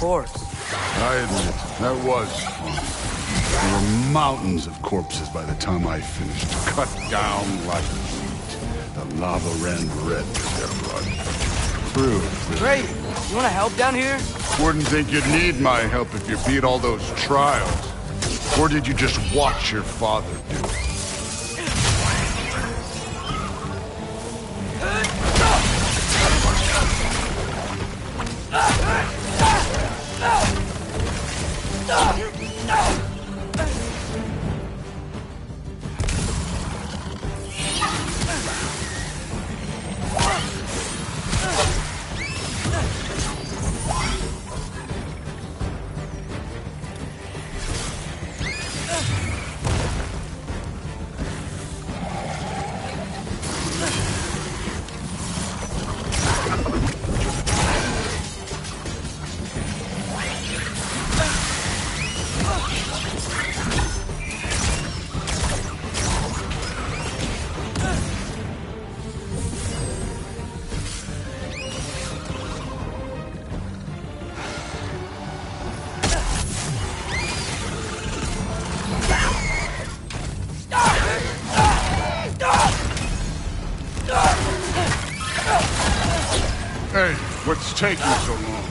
course. I admit, that was fun. There were mountains of corpses by the time I finished, cut down like meat. The lava ran red with their blood. True. Great. You want to help down here? Wouldn't think you'd need my help if you beat all those trials. Or did you just watch your father do it? Hey, what's taking so long?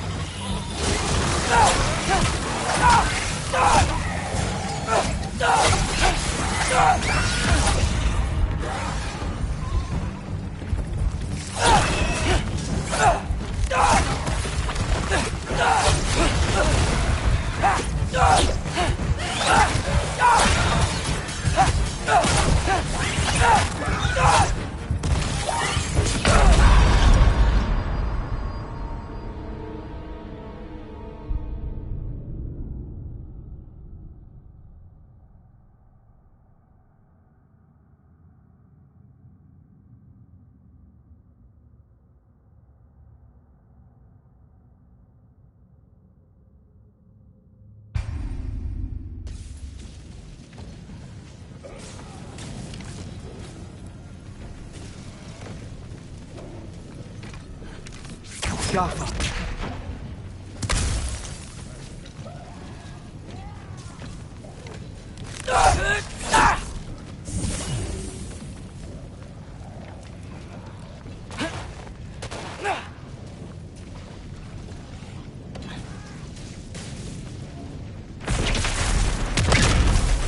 Jaffa.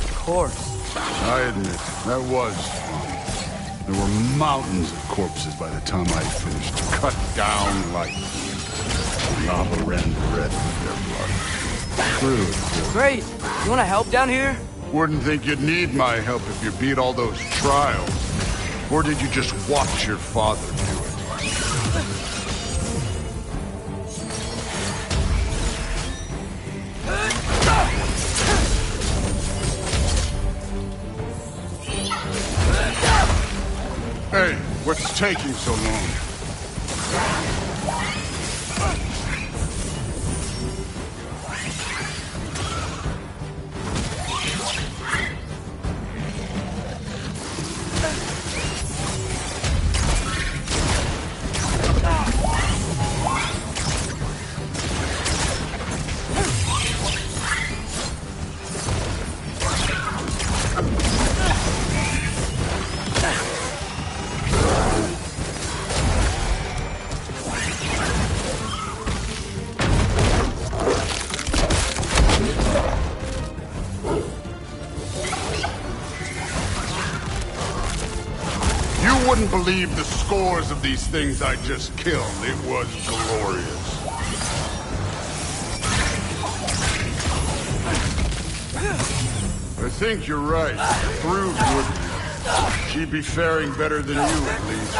Of course. I admit, that was fun. There were mountains of corpses by the time I finished, cut down like meat. Lava ran red with their blood. True. Great. You want to help down here? Wouldn't think you'd need my help if you beat all those trials. Or did you just watch your father do it? Hey, what's taking so long? You wouldn't believe the scores of these things I just killed. It was glorious. I think you're right. Through would she'd be faring better than you, at least.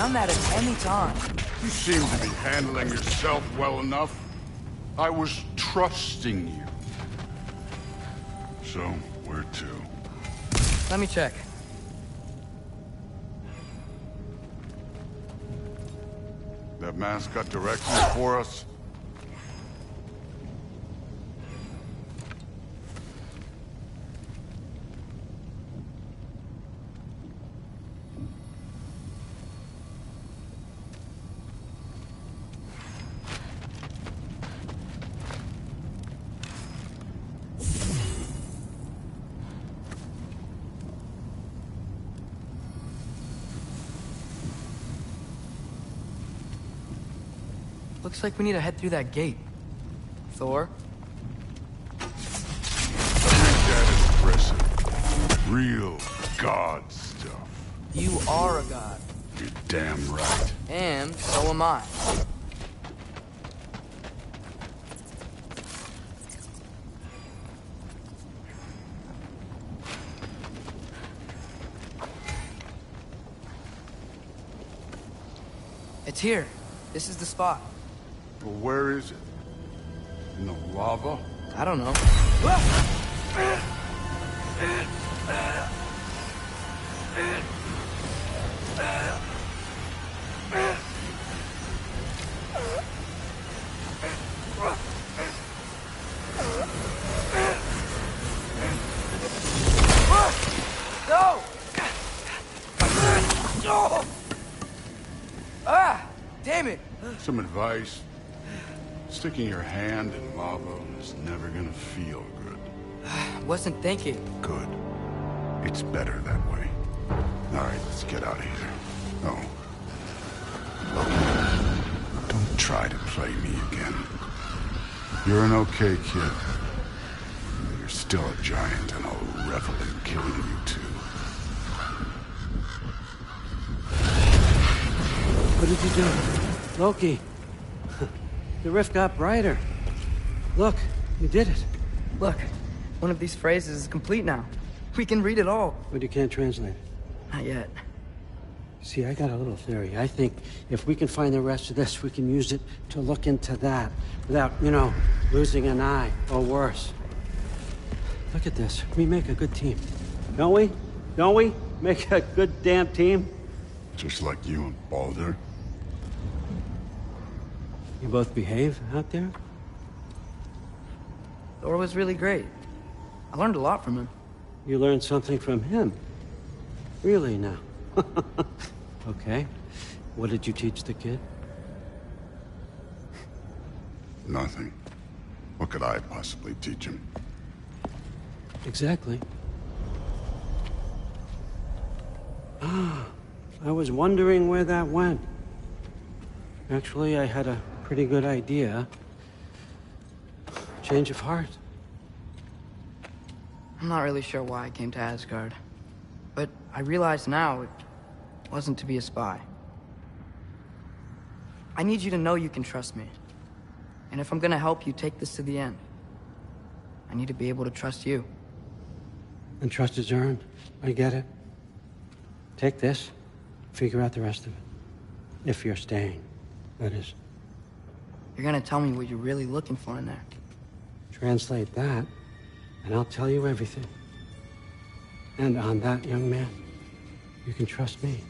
done that at any time. You seem to be handling yourself well enough. I was trusting you. So, where to? Let me check. That mask got directions for us? Looks like we need to head through that gate. Thor? I think that impressive. Real god stuff. You are a god. You're damn right. And so am I. It's here. This is the spot. Well, where is it? In the lava? I don't know. No! Ah! Damn it! Some advice. Sticking your hand in lava is never gonna feel good. Wasn't thinking. Good. It's better that way. All right, let's get out of here. Oh. Look, don't try to play me again. You're an okay kid. You're still a giant, and I'll revel in killing you too. What did you do? Loki. The rift got brighter. Look, you did it. Look, one of these phrases is complete now. We can read it all. But you can't translate it. Not yet. See, I got a little theory. I think if we can find the rest of this, we can use it to look into that without, losing an eye or worse. Look at this. We make a good team. Don't we? Don't we? Make a good damn team? Just like you and Baldur. You both behave out there? Thor was really great. I learned a lot from him. You learned something from him? Really now? Okay. What did you teach the kid? Nothing. What could I possibly teach him? Exactly. Ah, I was wondering where that went. Actually, I had a pretty good idea. Change of heart. I'm not really sure why I came to Asgard. But I realize now it wasn't to be a spy. I need you to know you can trust me. And if I'm gonna help you take this to the end, I need to be able to trust you. And trust is earned. I get it. Take this, figure out the rest of it. If you're staying, that is. You're gonna tell me what you're really looking for in there. Translate that, and I'll tell you everything. And on that, young man, you can trust me.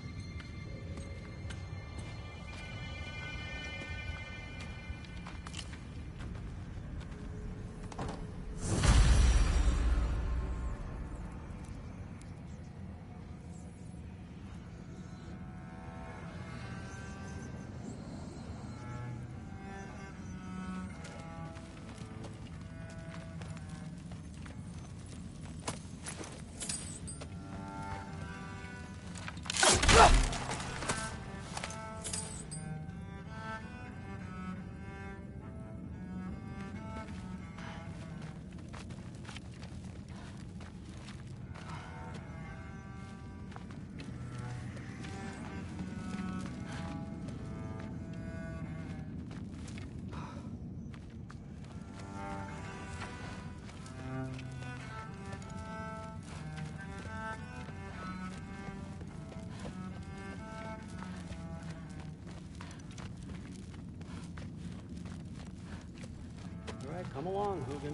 Come along, Hugin.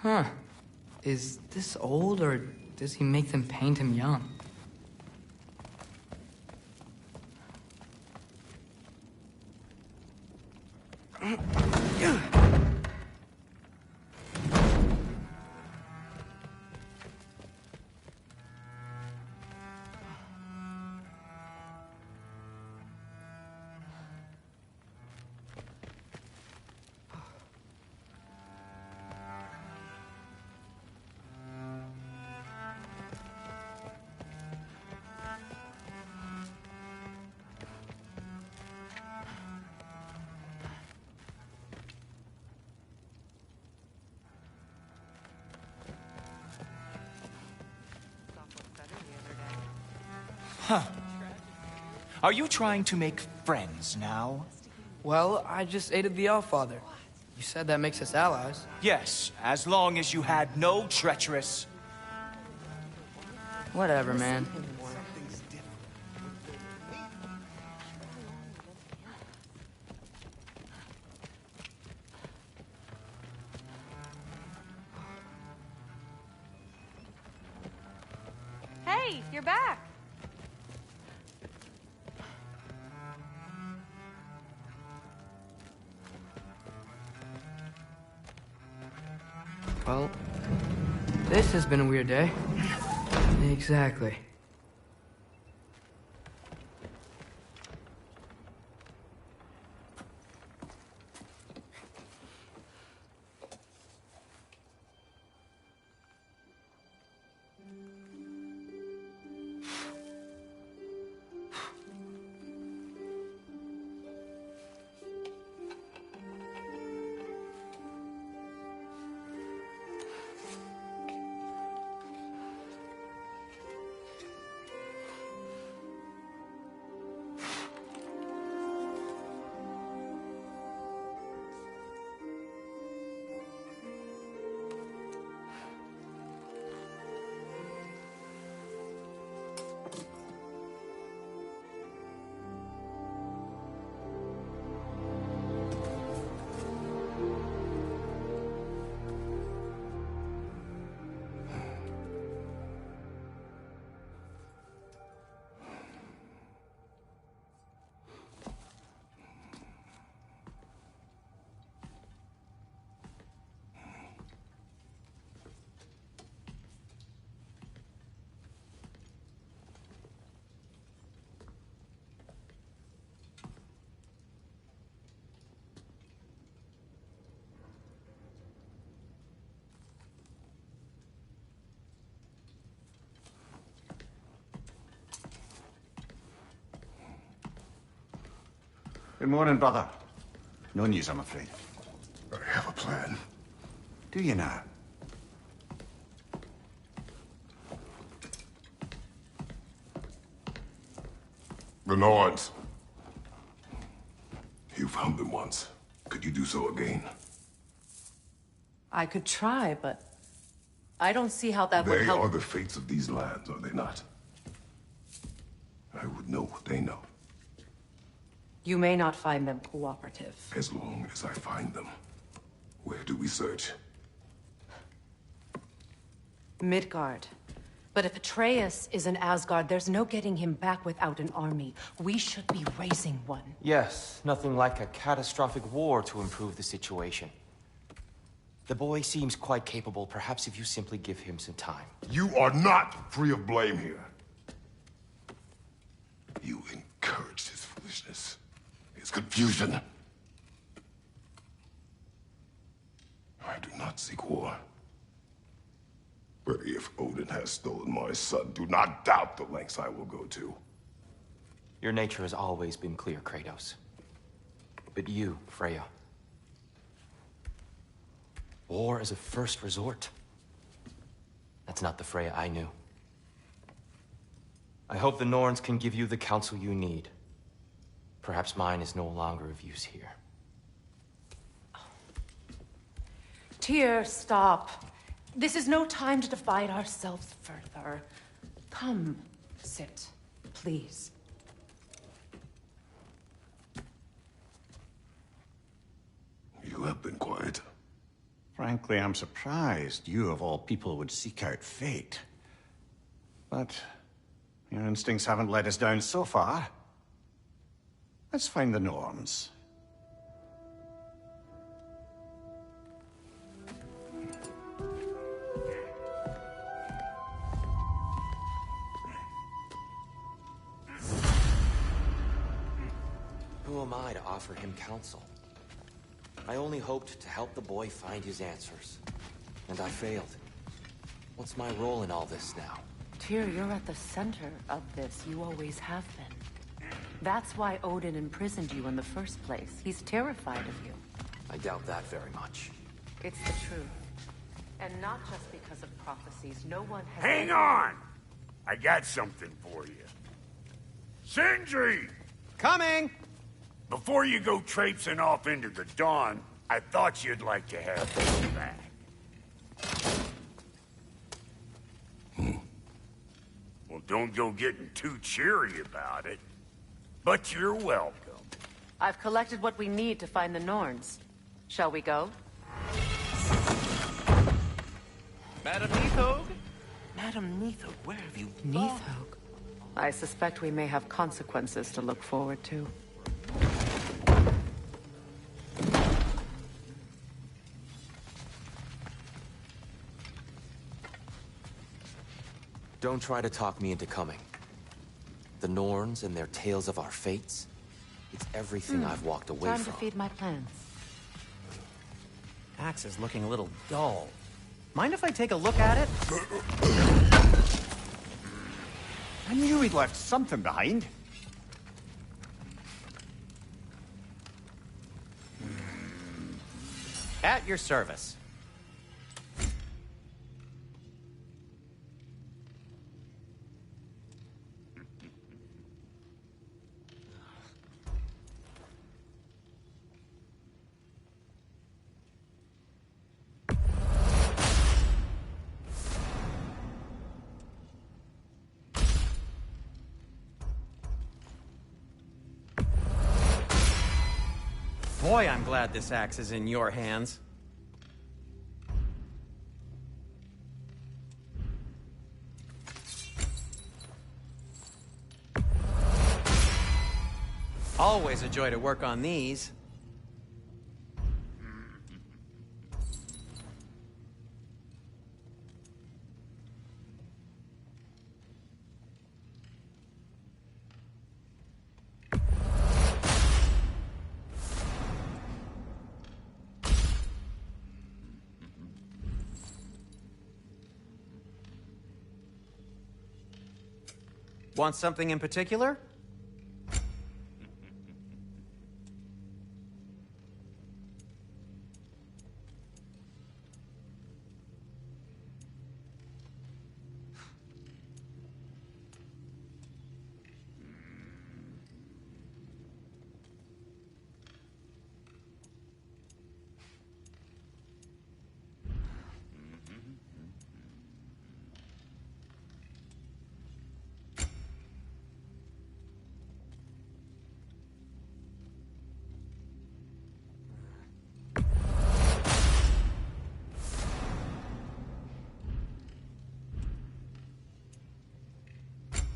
Huh. Is this old, or does he make them paint him young? Huh. Are you trying to make friends now? Well, I just aided the Allfather. You said that makes us allies. Yes, as long as you had no treacherous... Whatever, man. Hey, you're back. Well, this has been a weird day. Exactly. Good morning, brother. No news, I'm afraid. I have a plan. Do you now? The Norns. You found them once. Could you do so again? I could try, but I don't see how that would They help. are the fates of these lands, are they not? I would know what they know, You may not find them cooperative. as long as I find them. Where do we search? Midgard. But if Atreus is in Asgard, there's no getting him back without an army. We should be raising one. Yes, nothing like a catastrophic war to improve the situation. The boy seems quite capable. Perhaps if you simply give him some time. You are not free of blame here. You encouraged his foolishness, his confusion. I do not seek war. But if Odin has stolen my son, do not doubt the lengths I will go to. Your nature has always been clear, Kratos. But you, Freya. War is a first resort. That's not the Freya I knew. I hope the Norns can give you the counsel you need. Perhaps mine is no longer of use here. Tyr, stop. This is no time to divide ourselves further. Come, sit, please. You have been quiet. Frankly, I'm surprised you of all people would seek out fate. But your instincts haven't let us down so far. Let's find the Norns. Who am I to offer him counsel? I only hoped to help the boy find his answers. And I failed. What's my role in all this now? Tyr, you're at the center of this. You always have been. That's why Odin imprisoned you in the first place. He's terrified of you. I doubt that very much. It's the truth. And not just because of prophecies. No one has... Hang on! I got something for you. Sindri! Coming! Before you go traipsing off into the dawn, I thought you'd like to have this back. Well, don't go getting too cheery about it. But you're welcome. I've collected what we need to find the Norns. Shall we go? Madam Neathog? Madam Neathog, where have you gone? Neathog. I suspect we may have consequences to look forward to. Don't try to talk me into coming. The Norns and their tales of our fates, it's everything I've walked away Time from. to feed my plans. Axe is looking a little dull. Mind if I take a look at it? I knew he'd left something behind. At your service. Boy, I'm glad this axe is in your hands. Always a joy to work on these. Want something in particular?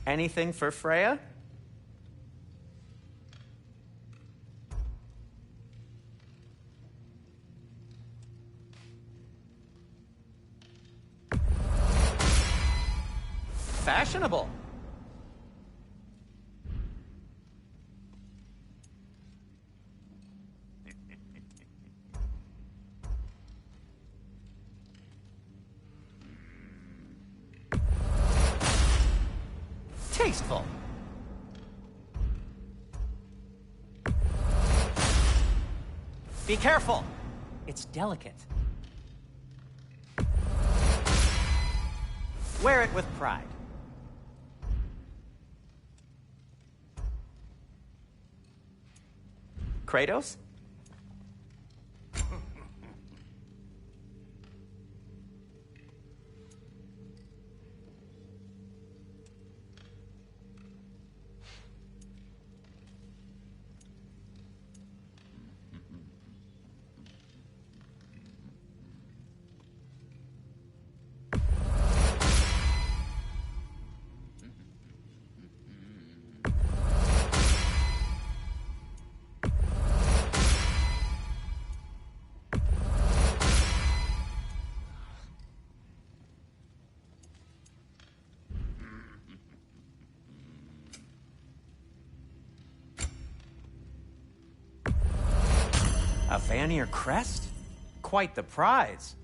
Anything for Freya? Fashionable. Tasteful. Be careful. It's delicate. Wear it with pride. Kratos? A Vanir crest? Quite the prize.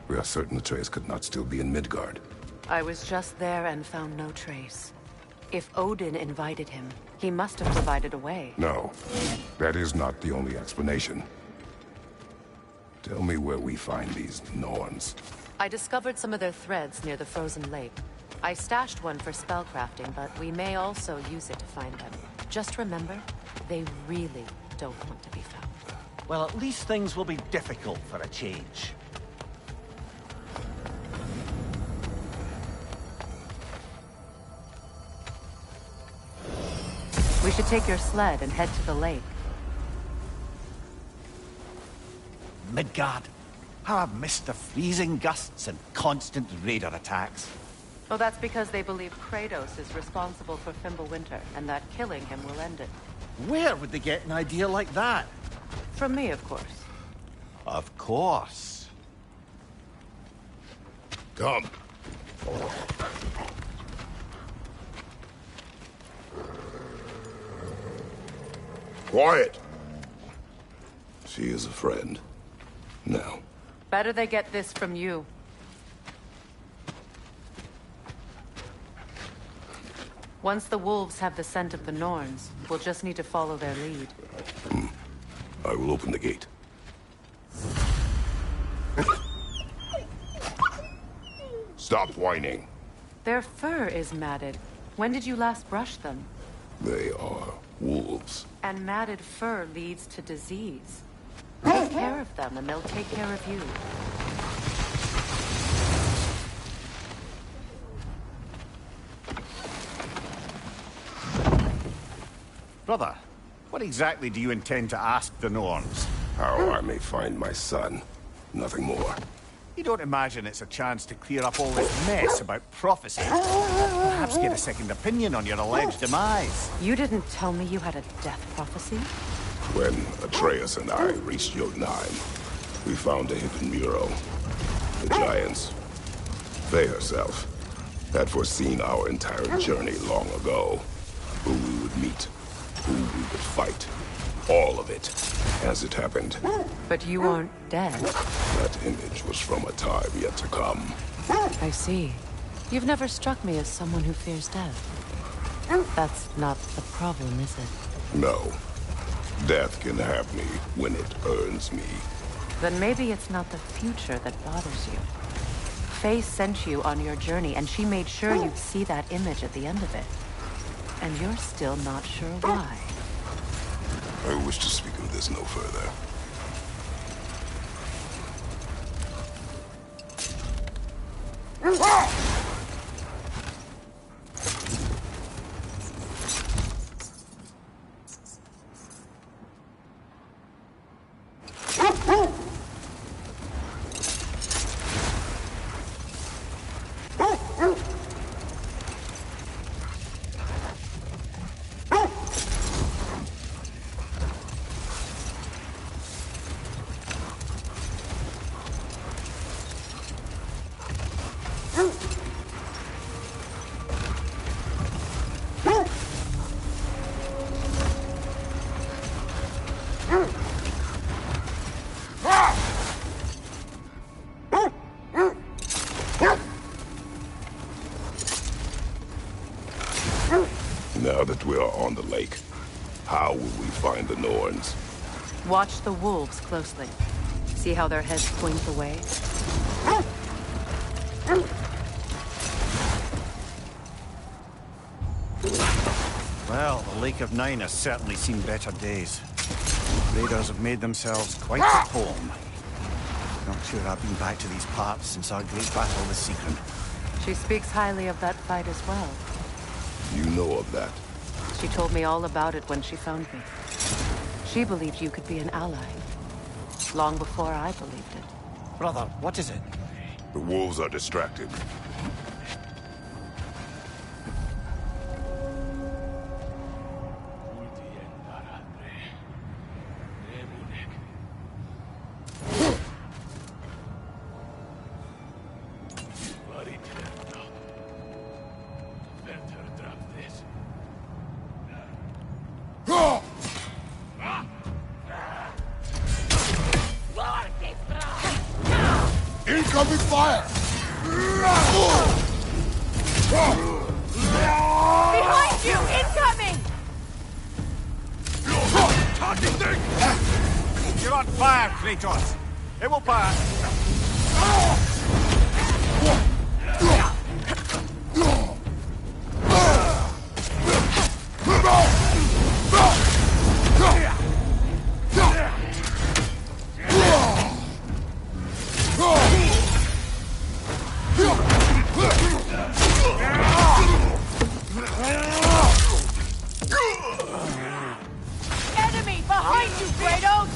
We are certain Atreus could not still be in Midgard. I was just there and found no trace. If Odin invited him, he must have provided a way. No, that is not the only explanation. Tell me where we find these Norns. I discovered some of their threads near the frozen lake. I stashed one for spellcrafting, but we may also use it to find them. Just remember, they really don't want to be found. Well, at least things will be difficult for a change. We should take your sled and head to the lake. Midgard. How I've missed the freezing gusts and constant raider attacks. Oh, that's because they believe Kratos is responsible for Fimbulwinter, and that killing him will end it. Where would they get an idea like that? From me, of course. Of course. Come. Quiet! She is a friend. Now. Better they get this from you. Once the wolves have the scent of the Norns, we'll just need to follow their lead. I will open the gate. Stop whining. Their fur is matted. When did you last brush them? They are wolves. And matted fur leads to disease. Take care of them, and they'll take care of you. Brother, what exactly do you intend to ask the Norns? How I may find my son. Nothing more. You don't imagine it's a chance to clear up all this mess about prophecy? Perhaps get a second opinion on your alleged demise. You didn't tell me you had a death prophecy? When Atreus and I reached Jotunheim, we found a hidden mural. the Giants. Faye herself had foreseen our entire journey long ago. Who we would meet, who we would fight. All of it, as it happened. But you aren't dead. That image was from a time yet to come. I see. You've never struck me as someone who fears death. That's not the problem, is it? No. Death can have me when it earns me. Then maybe it's not the future that bothers you. Faye sent you on your journey, and she made sure you'd see that image at the end of it. And you're still not sure why. I wish to speak of this no further. Now that we are on the lake, how will we find the Norns? Watch the wolves closely. See how their heads point the way? Well, the Lake of Nine has certainly seen better days. Raiders have made themselves quite at home. Not sure I've been back to these parts since our great battle with Seacron. She speaks highly of that fight as well. You know of that? She told me all about it when she found me. She believed you could be an ally. Long before I believed it. Brother, what is it? The wolves are distracted. Incoming fire! Behind you! Incoming! Talking thing! You're on fire, Kratos! It will pass! Enemy behind you, Kratos!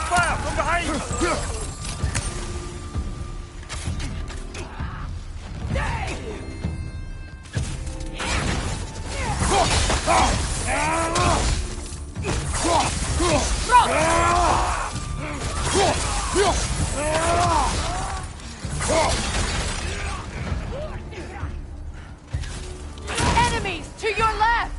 Fire from behind! Enemies to your left!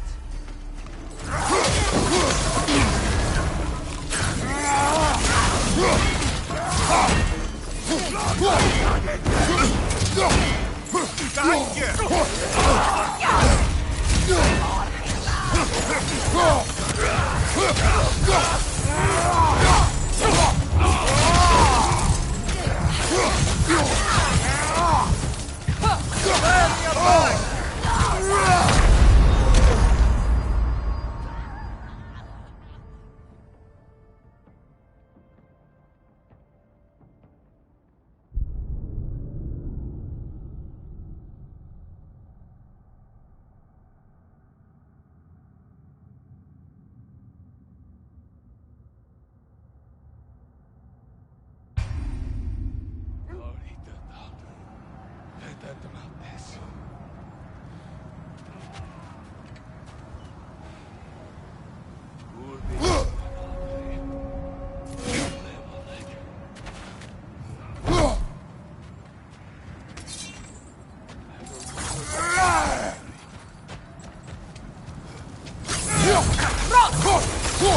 The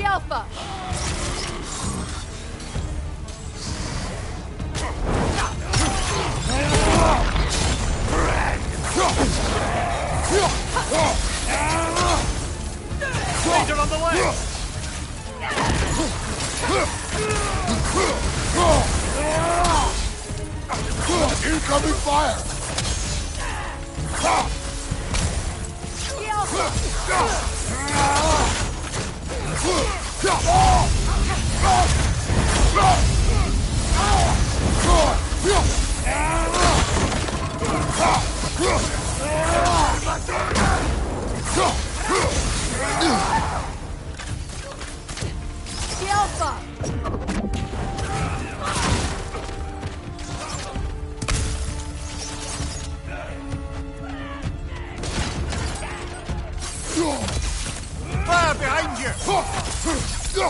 Alpha! Laser on the leg! Incoming fire! The Alpha! The Alpha! Fire behind you! The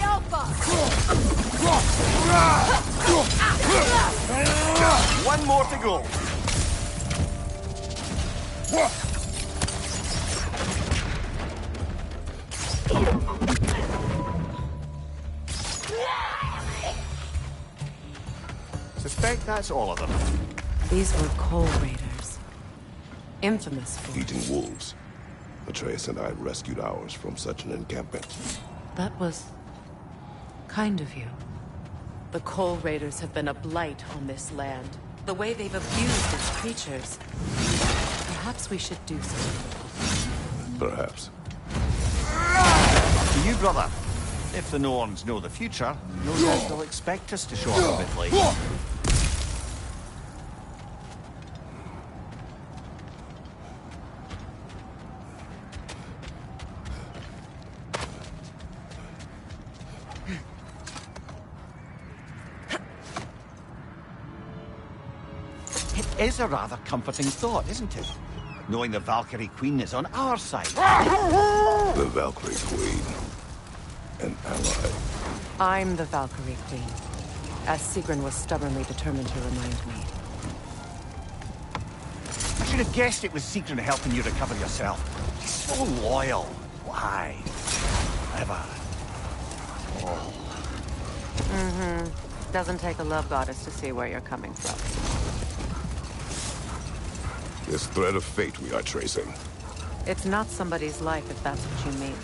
Alpha! One more to go. Suspect that's all of them. These were Coal Raiders. Infamous for... Eating wolves. Atreus and I rescued ours from such an encampment. That was... kind of you. The Coal Raiders have been a blight on this land. The way they've abused its creatures. Perhaps we should do something. Perhaps. To you, brother. If the Norns know the future, no doubt they'll expect us to show up a bit late. It is a rather comforting thought, isn't it? Knowing the Valkyrie Queen is on our side. The Valkyrie Queen. An ally. I'm the Valkyrie Queen, as Sigrun was stubbornly determined to remind me. I should have guessed it was Sigrun helping you recover yourself. So loyal. Why? Clever. Oh. Mm-hmm. Doesn't take a love goddess to see where you're coming from. This thread of fate we are tracing. It's not somebody's life, if that's what you mean.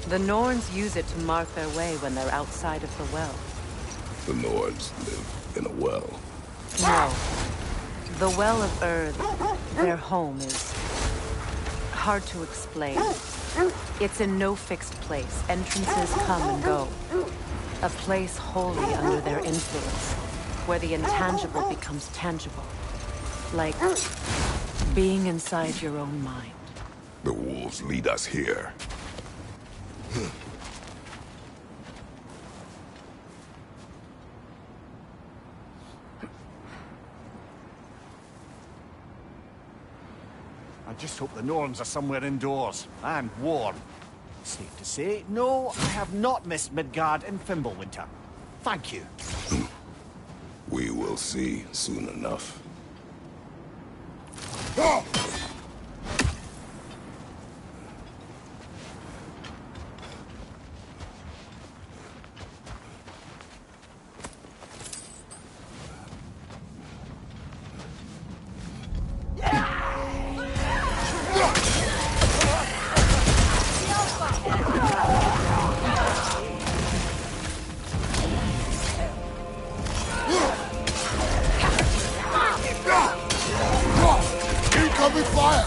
The Norns use it to mark their way when they're outside of the well. The Nords live in a well. No. The Well of Earth, their home, is hard to explain. It's in no fixed place. Entrances come and go. A place wholly under their influence, where the intangible becomes tangible. Like being inside your own mind. The wolves lead us here. I just hope the Norns are somewhere indoors, and warm. Safe to say, no, I have not missed Midgard in Fimbulwinter. Thank you. We will see soon enough. Incoming fire!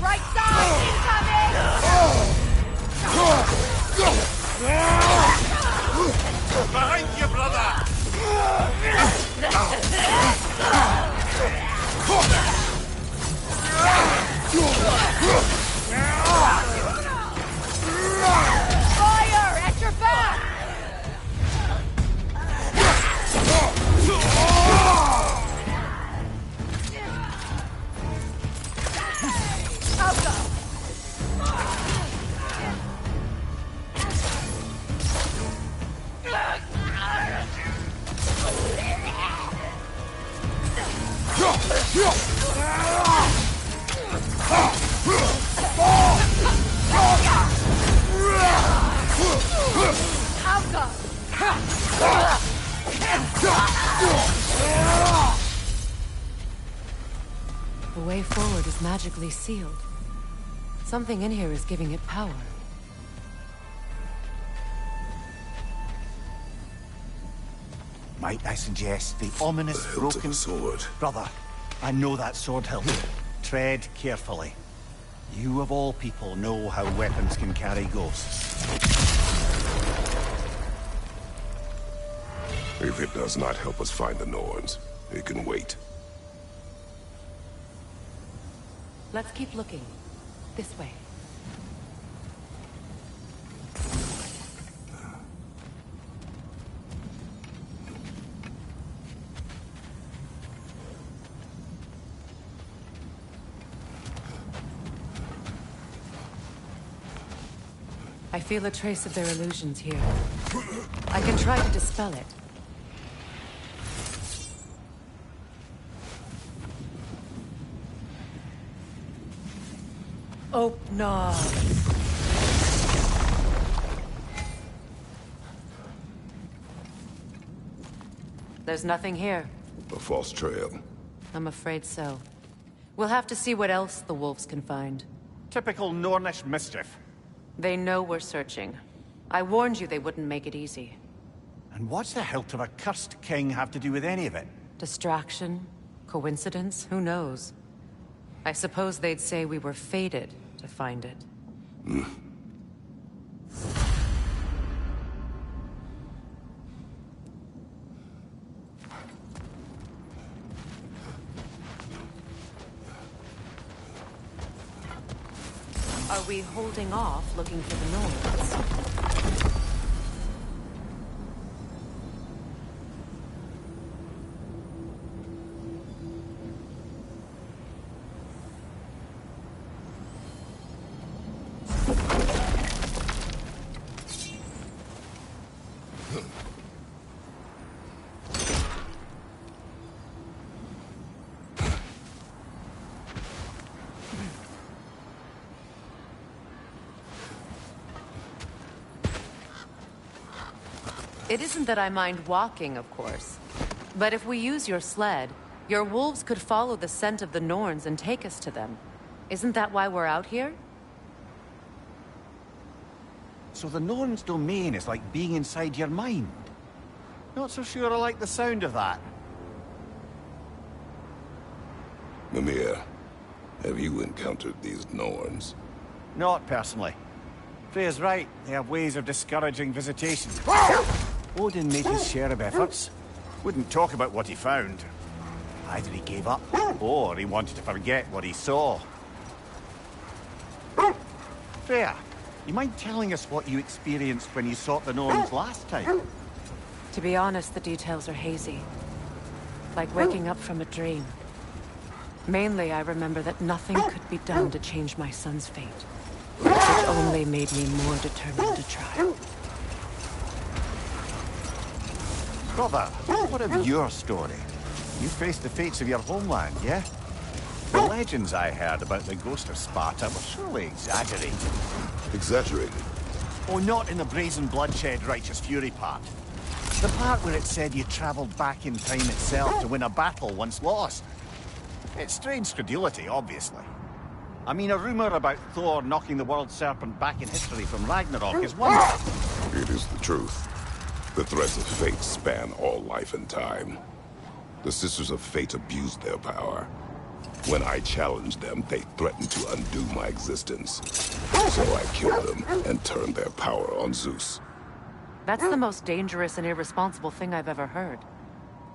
Right side, incoming! Behind you, brother! Fire! At your back! I'll go! I'll go! The way forward is magically sealed. Something in here is giving it power. Might I suggest the ominous The hilt of broken a sword. Brother, I know that sword hilt. Tread carefully. You of all people know how weapons can carry ghosts. If it does not help us find the Norns, it can wait. Let's keep looking. This way. I feel a trace of their illusions here. I can try to dispel it. Oh, no. There's nothing here. A false trail. I'm afraid so. We'll have to see what else the wolves can find. Typical Nornish mischief. They know we're searching. I warned you they wouldn't make it easy. And what's the hilt of a cursed king have to do with any of it? Distraction? Coincidence? Who knows? I suppose they'd say we were fated to find it. Are we holding off looking for the Norns? It isn't that I mind walking, of course. But if we use your sled, your wolves could follow the scent of the Norns and take us to them. Isn't that why we're out here? So the Norn's domain is like being inside your mind. Not so sure I like the sound of that. Mimir, have you encountered these Norns? Not personally. Freya's right, they have ways of discouraging visitation. Odin made his share of efforts. Wouldn't talk about what he found. Either he gave up, or he wanted to forget what he saw. Freya, you mind telling us what you experienced when you sought the Norns last time? To be honest, the details are hazy. Like waking up from a dream. Mainly, I remember that nothing could be done to change my son's fate. It only made me more determined to try. Brother, what of your story? You faced the fates of your homeland, yeah? The legends I heard about the ghost of Sparta were surely exaggerated. Exaggerated? Oh, not in the brazen bloodshed righteous fury part. The part where it said you traveled back in time itself to win a battle once lost. It's strange credulity, obviously. I mean, a rumor about Thor knocking the world serpent back in history from Ragnarok is one thing. It is the truth. The threads of fate span all life and time. The Sisters of Fate abused their power. When I challenged them, they threatened to undo my existence. So I killed them and turned their power on Zeus. That's the most dangerous and irresponsible thing I've ever heard.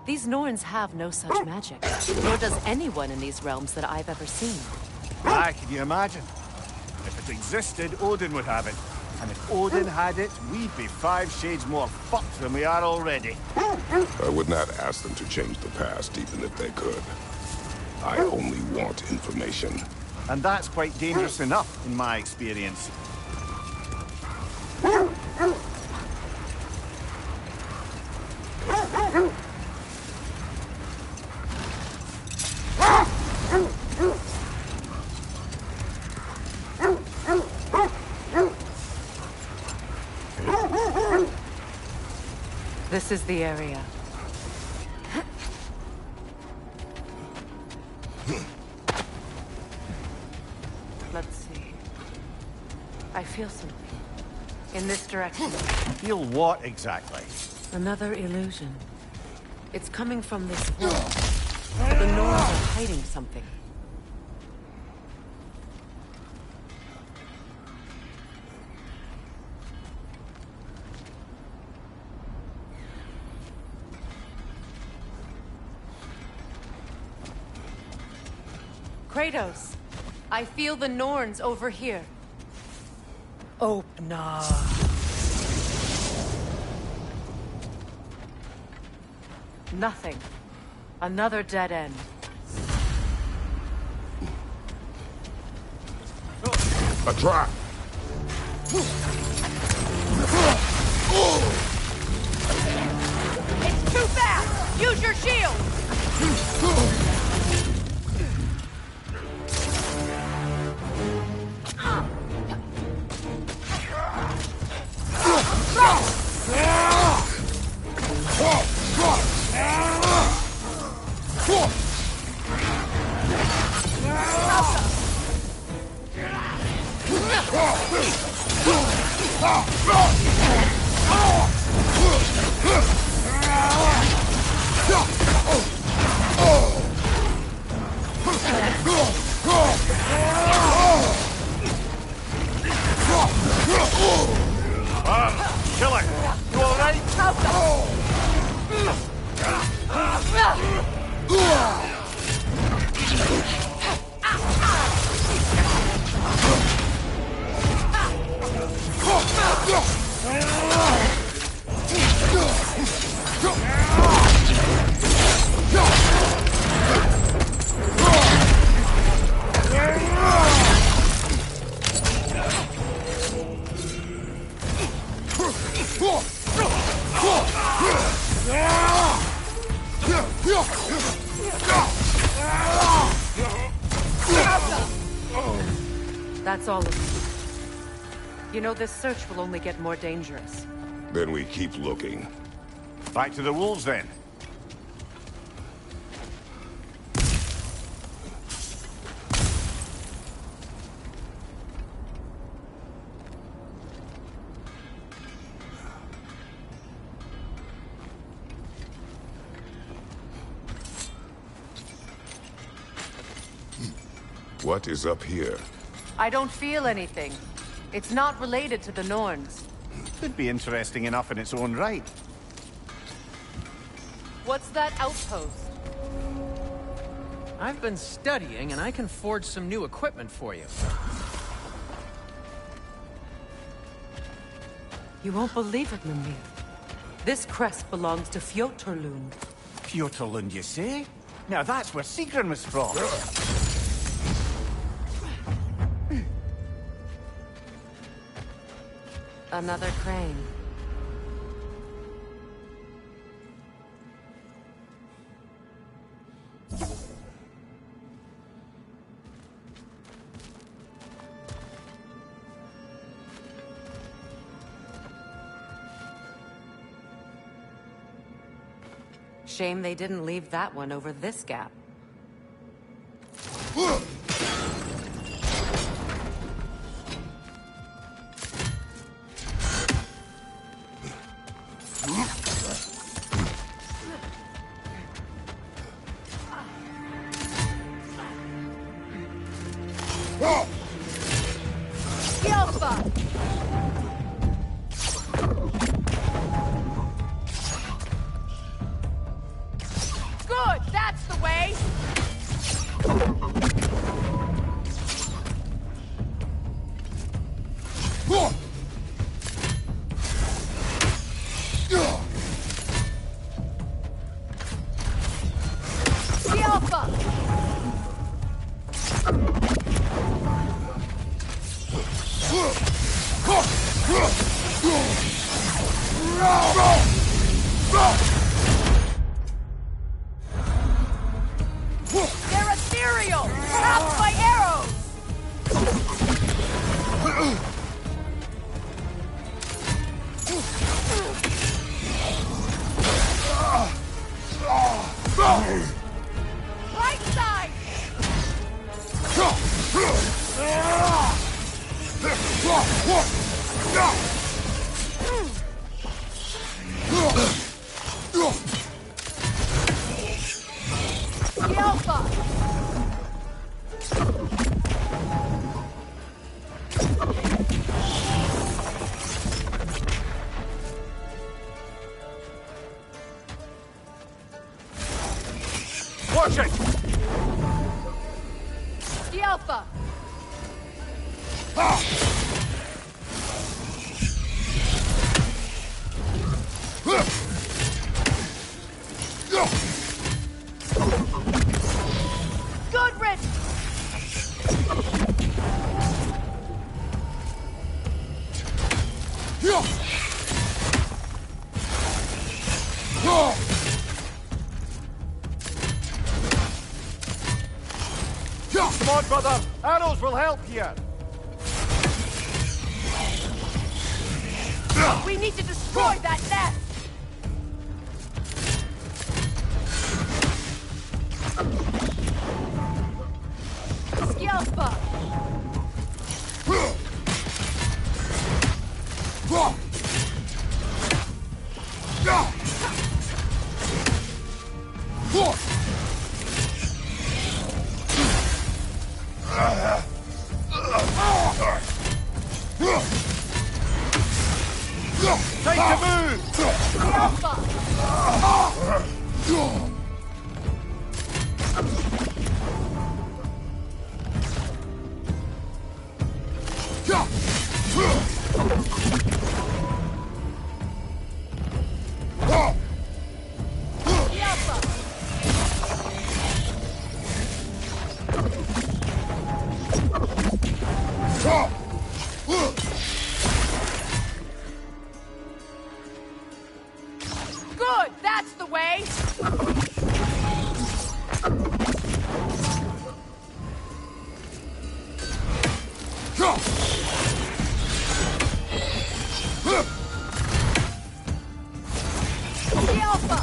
These Norns have no such magic, nor does anyone in these realms that I've ever seen. Ah, can you imagine? If it existed, Odin would have it. And if Odin had it, we'd be 5 shades more fucked than we are already. I would not ask them to change the past, even if they could. I only want information. And that's quite dangerous enough, in my experience. This is the area. Let's see. I feel something. In this direction. Feel what, exactly? Another illusion. It's coming from this wall. The Norns are hiding something. Kratos, I feel the Norns over here. Oh, nah. Nothing. Another dead end. A trap! It's too fast! Use your shield! Killer, you all right? That's all of it. You know, this search will only get more dangerous. Then we keep looking. Back to the wolves, then. What is up here? I don't feel anything. It's not related to the Norns. Could be interesting enough in its own right. What's that outpost? I've been studying, and I can forge some new equipment for you. You won't believe it, Mimir. This crest belongs to Fjoturlund. Fjoturlund, you say? Now that's where Sigrun was from. Another crane. Shame they didn't leave that one over this gap. Alpha! Good, that's the way! Alpha! They're ethereal! Trapped by arrows! Right side! Alpha! Watch it! Alpha! Good riddance! Come on, brother! Arrows will help here! We need to destroy that nest! Alpha! Time to move! Good, that's the way! Alpha!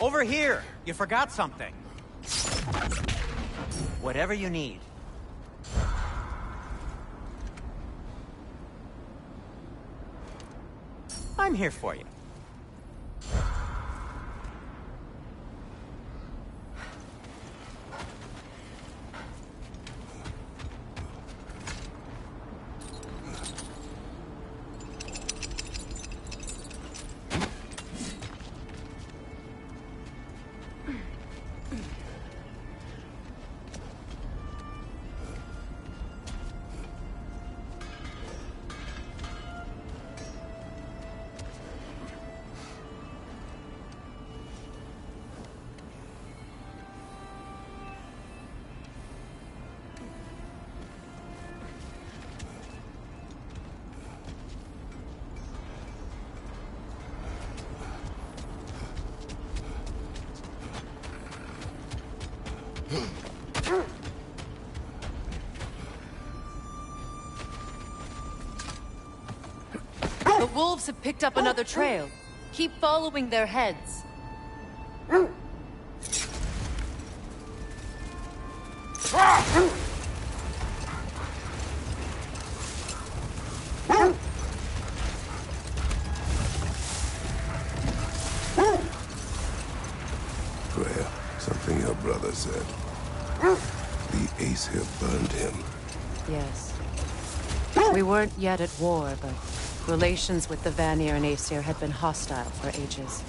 Over here! You forgot something. Whatever you need. I'm here for you. The wolves have picked up another trail. Keep following their heads. Freya, something your brother said. The Ace here burned him. Yes. We weren't yet at war, but relations with the Vanir and Aesir had been hostile for ages.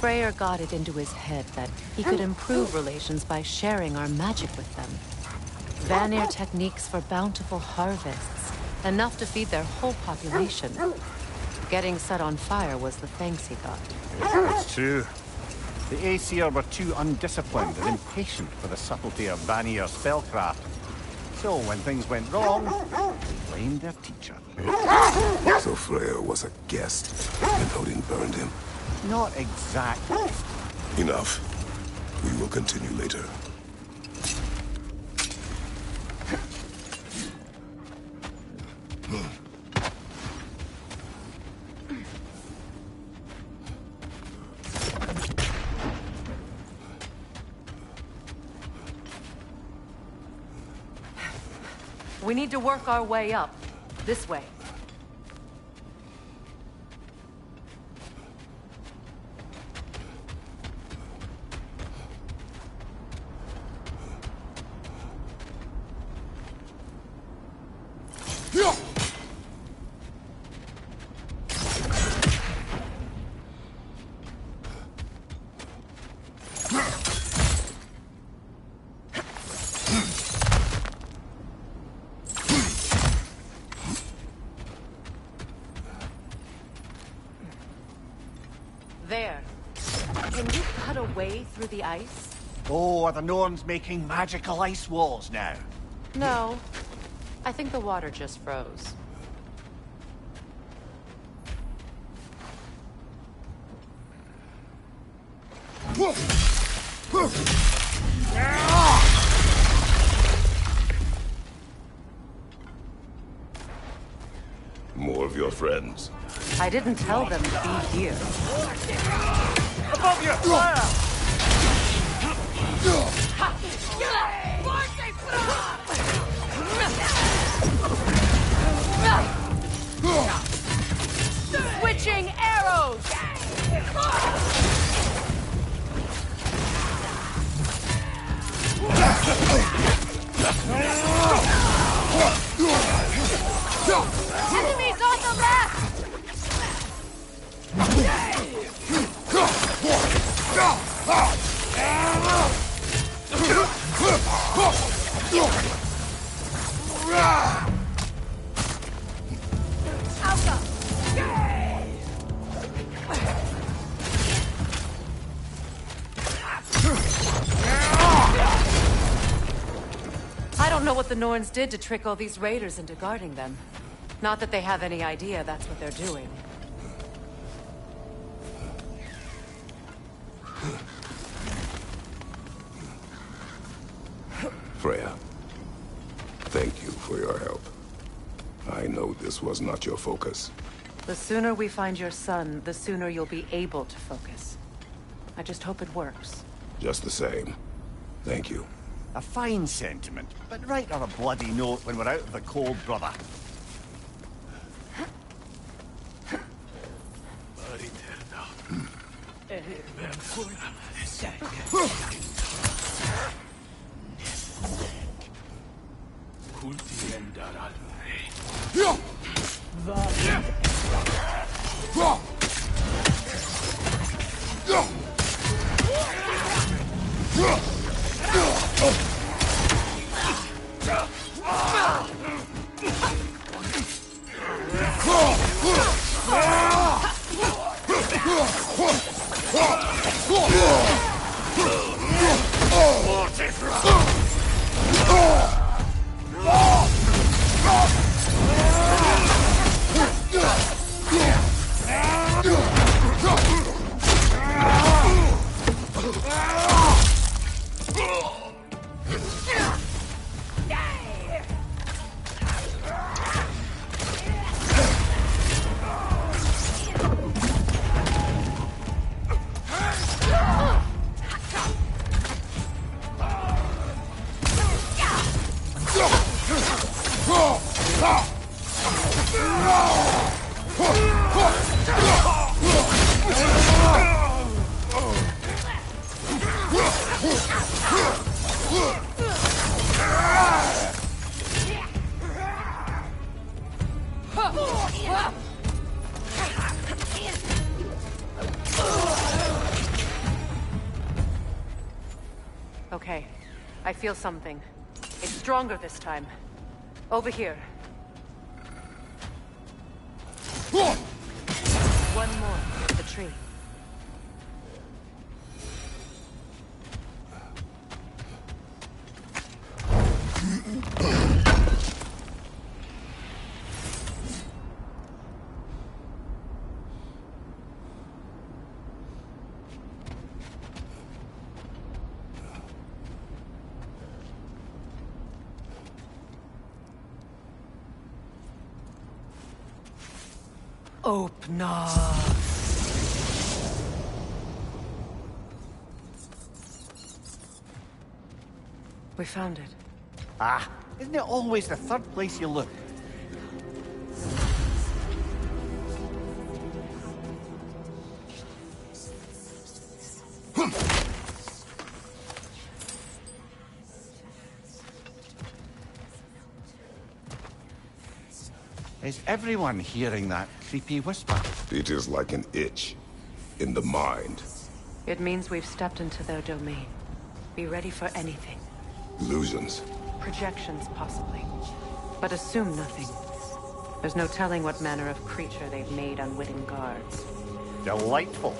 Freyr got it into his head that he could improve relations by sharing our magic with them. Vanir techniques for bountiful harvests, enough to feed their whole population. Getting set on fire was the thanks he got. It's true. The Aesir were too undisciplined and impatient for the subtlety of Vanir spellcraft. So when things went wrong, they blamed their teacher. So Freya was a guest, and Odin burned him? Not exactly. Enough. We will continue later. We need to work our way up. This way. There. Can you cut a way through the ice? Oh, are the Norns making magical ice walls now? No. I think the water just froze. More of your friends. I didn't tell them to be here. Above you! Fire! Switching arrows! Enemies on the left! I don't know what the Norns did to trick all these raiders into guarding them. Not that they have any idea that's what they're doing. Freya, thank you for your help. I know this was not your focus. The sooner we find your son, the sooner you'll be able to focus. I just hope it works. Just the same. Thank you. A fine sentiment, but write her a bloody note when we're out of the cold, brother. Okay, I feel something. It's stronger this time. Over here. One more, the tree. Open up. We found it. Ah, isn't it always the third place you look? Is everyone hearing that creepy whisper? It is like an itch in the mind. It means we've stepped into their domain. Be ready for anything. Illusions. Projections, possibly. But assume nothing. There's no telling what manner of creature they've made unwitting guards. Delightful.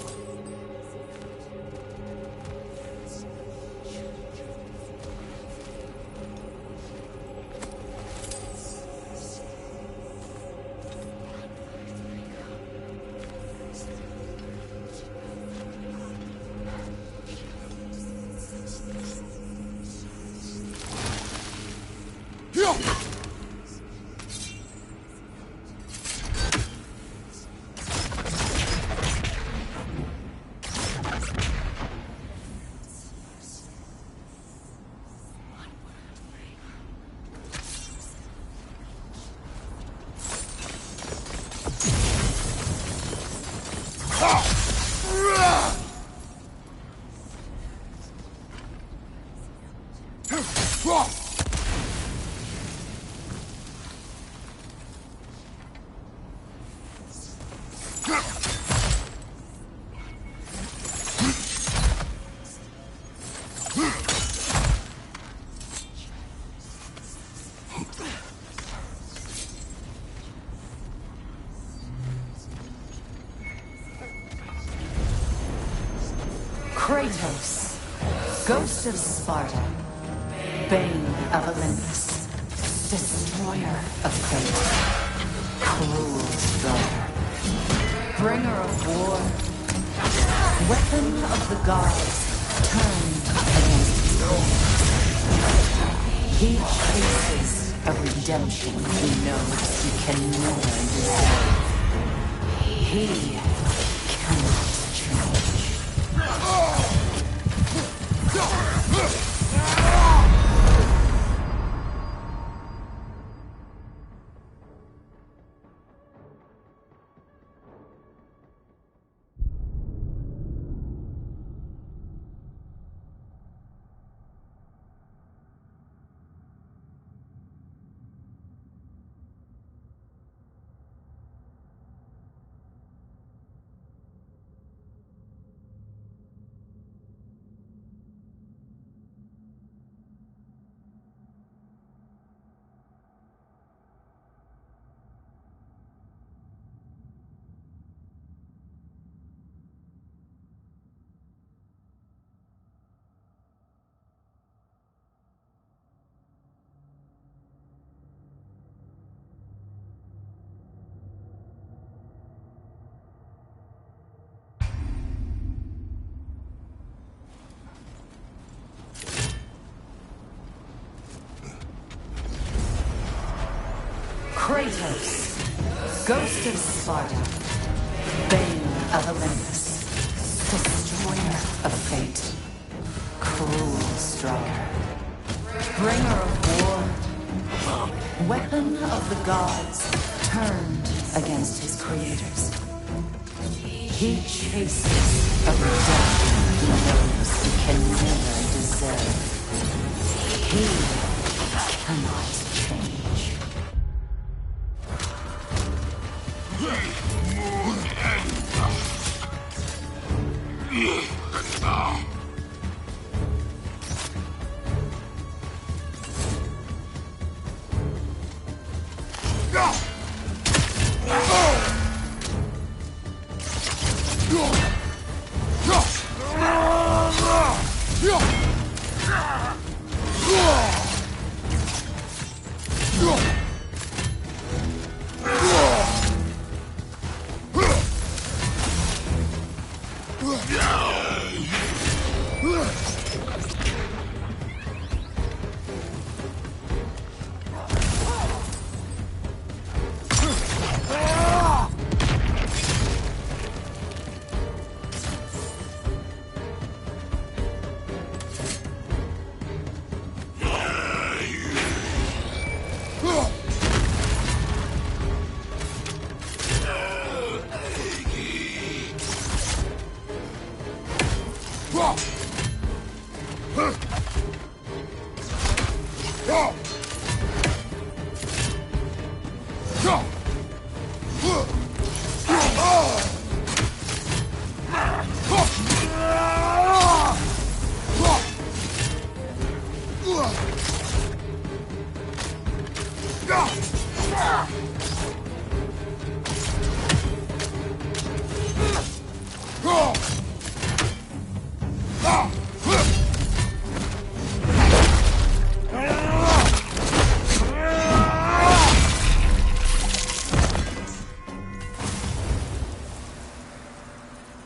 Kratos, Ghost of Sparta, Bane of Olympus, Destroyer of Fate, Cruel Strider, Bringer of War, Weapon of the Gods, turned against his. He chases a redemption he knows he can never deserve. He cannot change. Kratos, Ghost of Sparta, Bane of Olympus, Destroyer of Fate, Cruel Strider, Bringer of War, Weapon of the Gods, turned against his creators. He chases a redemption he knows he can never deserve. He cannot change.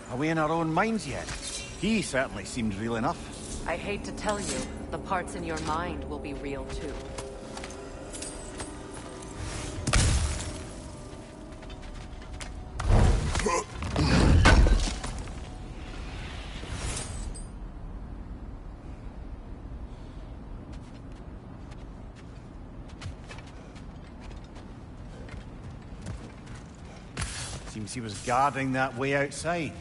Are we in our own minds yet? He certainly seemed real enough. I hate to tell you, the parts in your mind will be real too. Seems he was guarding that way outside.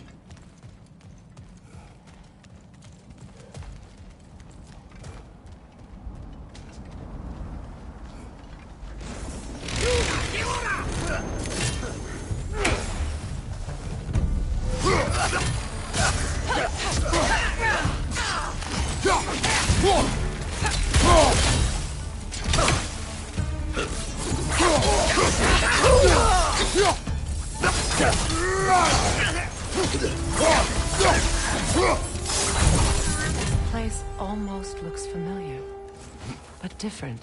Place almost looks familiar, but different.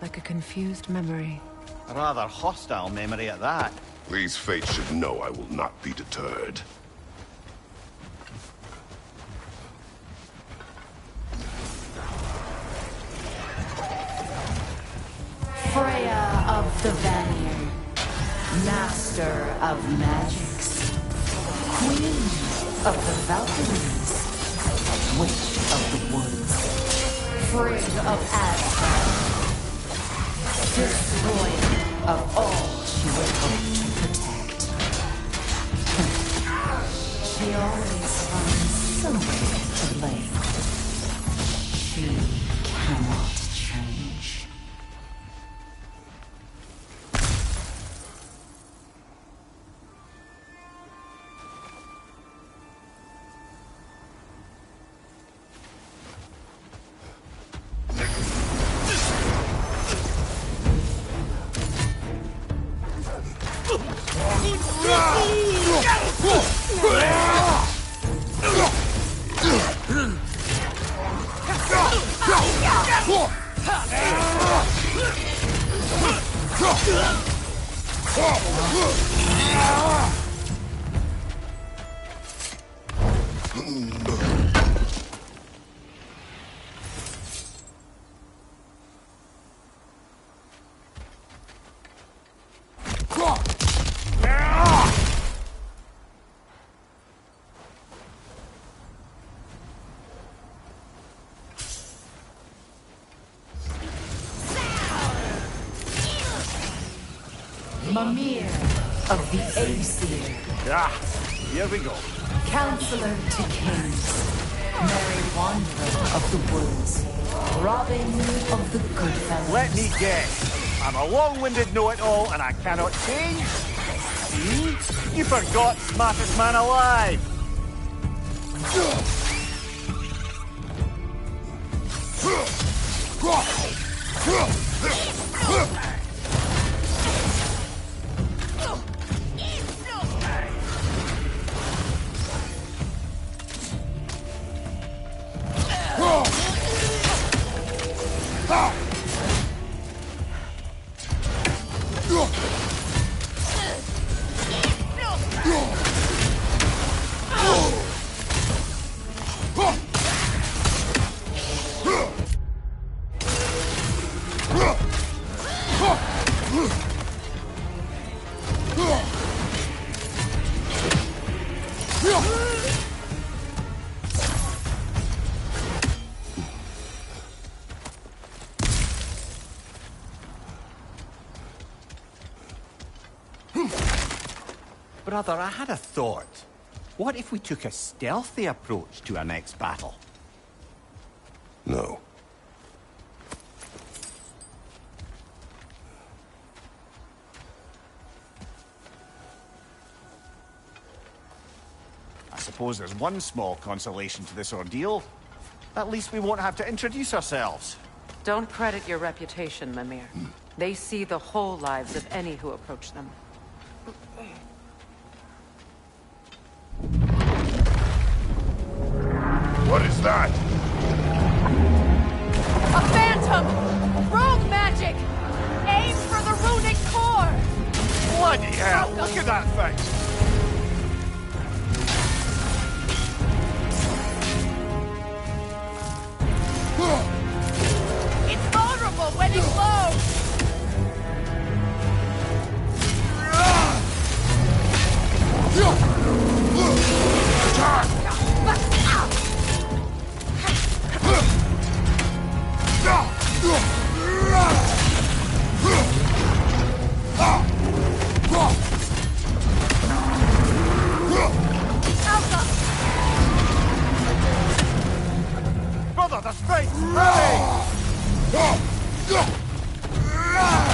Like a confused memory. A rather hostile memory at that. These fates should know I will not be deterred. Freya of the Vanir, master of magics, queen of the Valkyries, witch of the woods, Frigg of Asgard, destroyer of all she would hope to protect. She always finds somebody to blame. She cannot change. Mimir of the Aesir. Ah, here we go. Counselor to kings, merry wanderer of the woods, Robin of the Goodfellas. Let me guess. I'm a long-winded know-it-all and I cannot change? See? You forgot smartest man alive! Brother, I had a thought. What if we took a stealthy approach to our next battle? No. I suppose there's one small consolation to this ordeal. At least we won't have to introduce ourselves. Don't credit your reputation, Mimir. They see the whole lives of any who approach them. What is that? A phantom! Rogue magic! Aim for the runic core! Bloody hell! Look at that thing! It's vulnerable when it glows! Brother, the straight! Ready!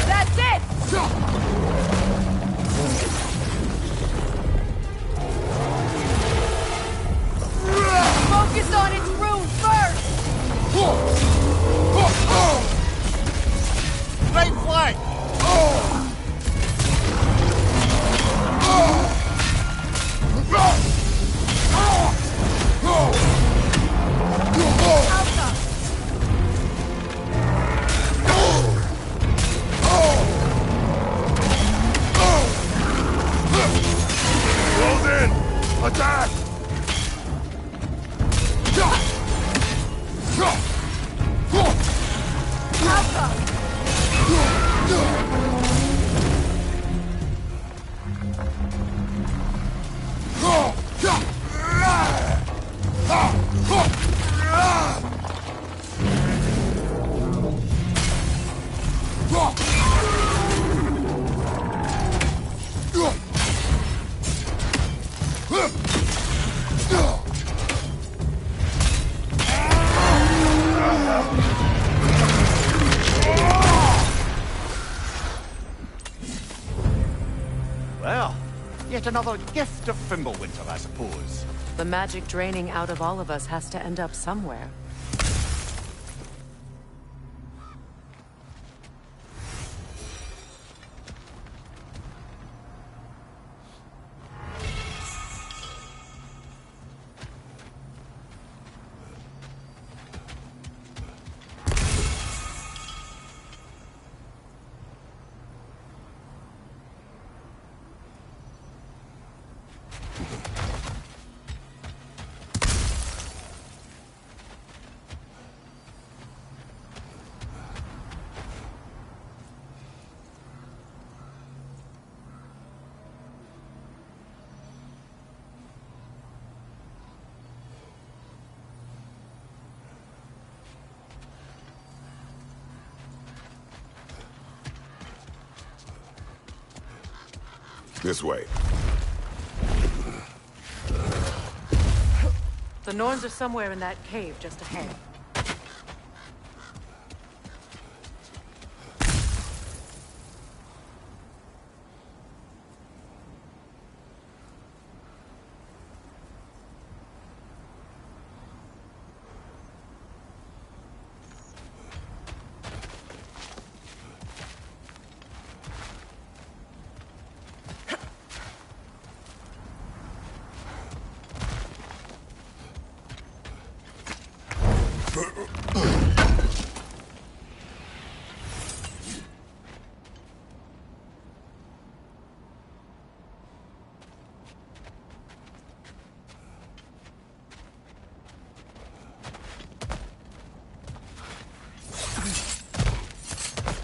That's it! Focus on its rune first! Right flank! Close in! Attack! Well, yet another gift of Fimbulwinter, I suppose. The magic draining out of all of us has to end up somewhere. This way. The Norns are somewhere in that cave just ahead.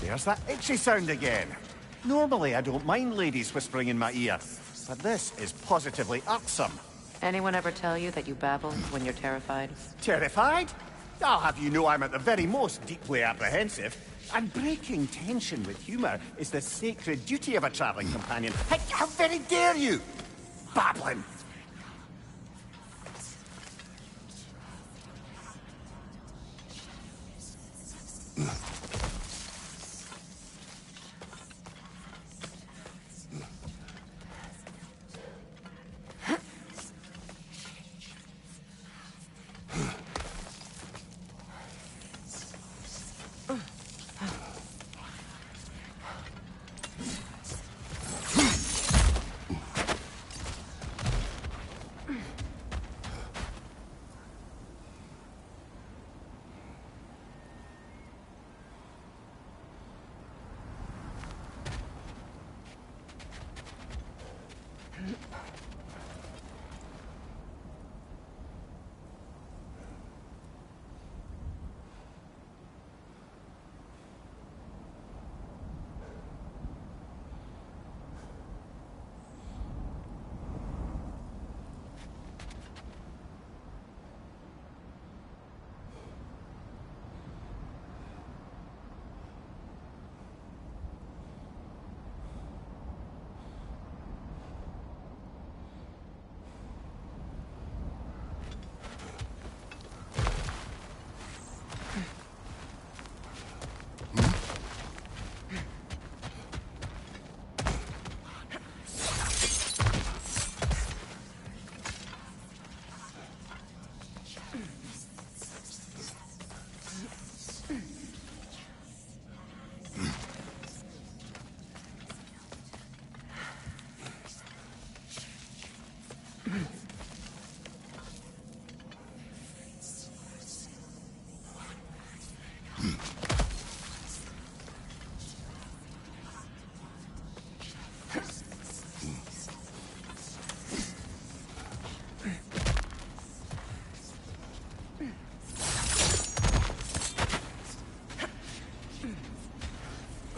There's that itchy sound again. Normally, I don't mind ladies whispering in my ear, but this is positively irksome. Anyone ever tell you that you babble when you're terrified? Terrified? I'll have you know I'm at the very most deeply apprehensive. And breaking tension with humor is the sacred duty of a traveling companion. How very dare you! Babbling!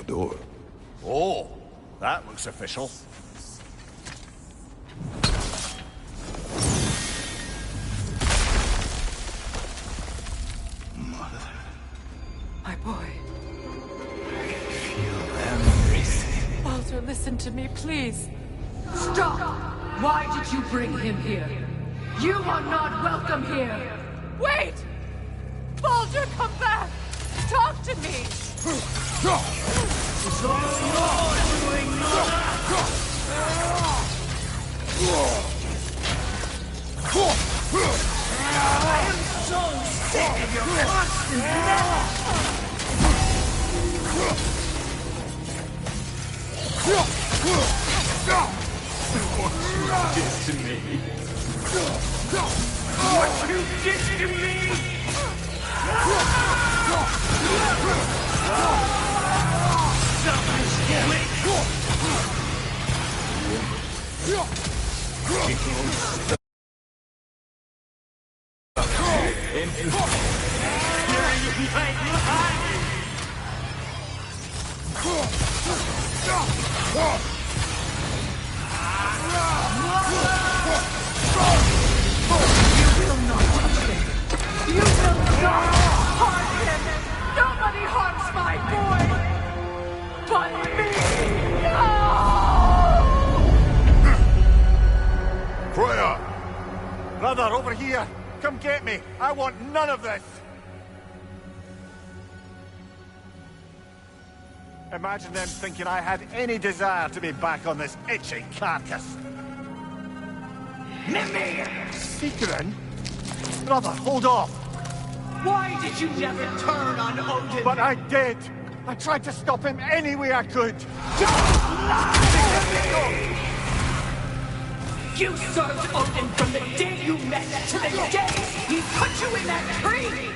Door. Oh, that looks official. Mother. My boy. I feel everything. Walter, listen to me, please. Stop! Why did you bring him here? You are not welcome here! Wait! Baldur, come back! Talk to me! It's all yours, doing I am so sick of your constant What you did to me. What you did to me! Nobody harms my boy! But me! Freya! Brother, over here! Come get me! I want none of this! Imagine them thinking I had any desire to be back on this itchy carcass. Mimir! Secret? Brother, hold off! Why did you never turn on Odin? But I did! I tried to stop him any way I could! You served Odin from the day you met to the day he put you in that tree!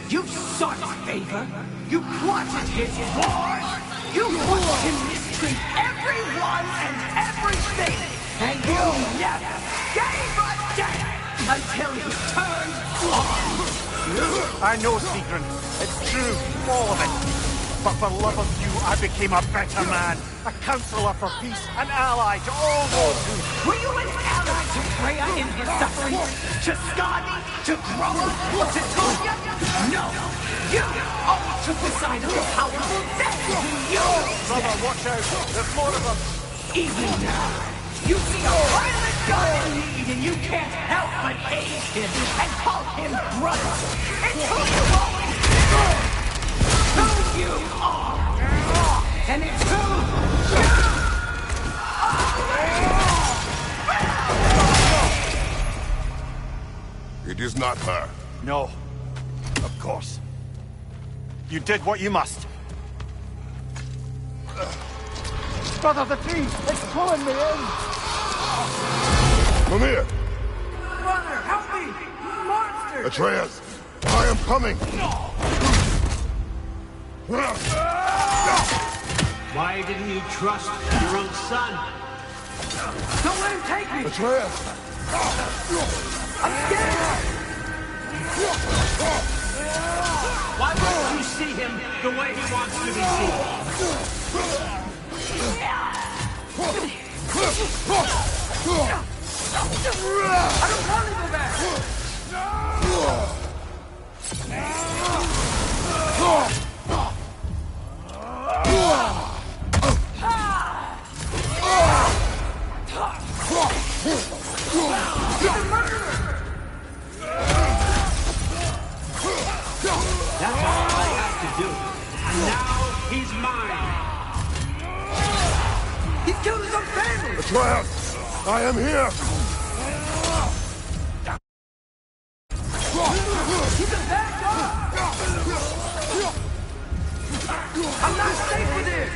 You sought favor, you plotted his wars, you watched him mistreat everyone and everything, and you never gave a damn until he turned on! I know, Secret. It's true, all of it. But for love of you, I became a better man. A counselor for peace, an ally to all those who... Were you an ally to Freya in his suffering? To Skadi? To Groma? To Tonya? No! You always took the side of the powerful. That's who you... Brother, watch out. There's more of them. Even now, you see a violent god in need and you can't help but hate him and call him brother. It's who you always been. Who you are. And it's who you are. It is not her. No. Of course. You did what you must. Brother, the tree! It's pulling me in! Mimir! Brother, help me! Monster! Atreus! I am coming! Why didn't you trust your own son? Don't let him take me! Atreus! I'm scared! Why won't you see him the way he wants to be seen? I don't want to go back! He's a murderer! That's all I have to do. And now he's mine. He's killed his own family! Atreus! I am here! He's a bad guy! I'm not safe with him!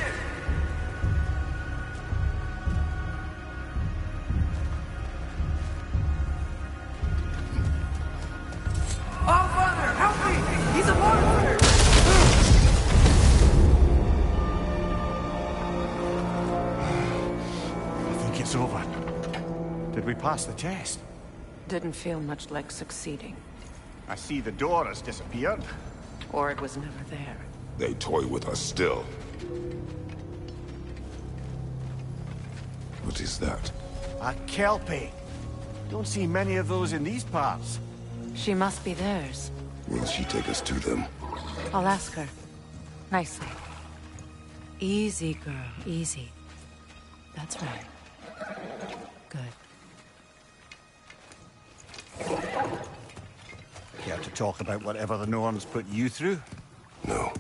Oh, Father, help me! He's a monster! I think it's over. Did we pass the test? Didn't feel much like succeeding. I see the door has disappeared. Or it was never there. They toy with us still. What is that? A Kelpie. Don't see many of those in these parts. She must be theirs. Will she take us to them? I'll ask her. Nicely. Easy, girl. Easy. That's right. Good. Care to talk about whatever the Norns put you through? No.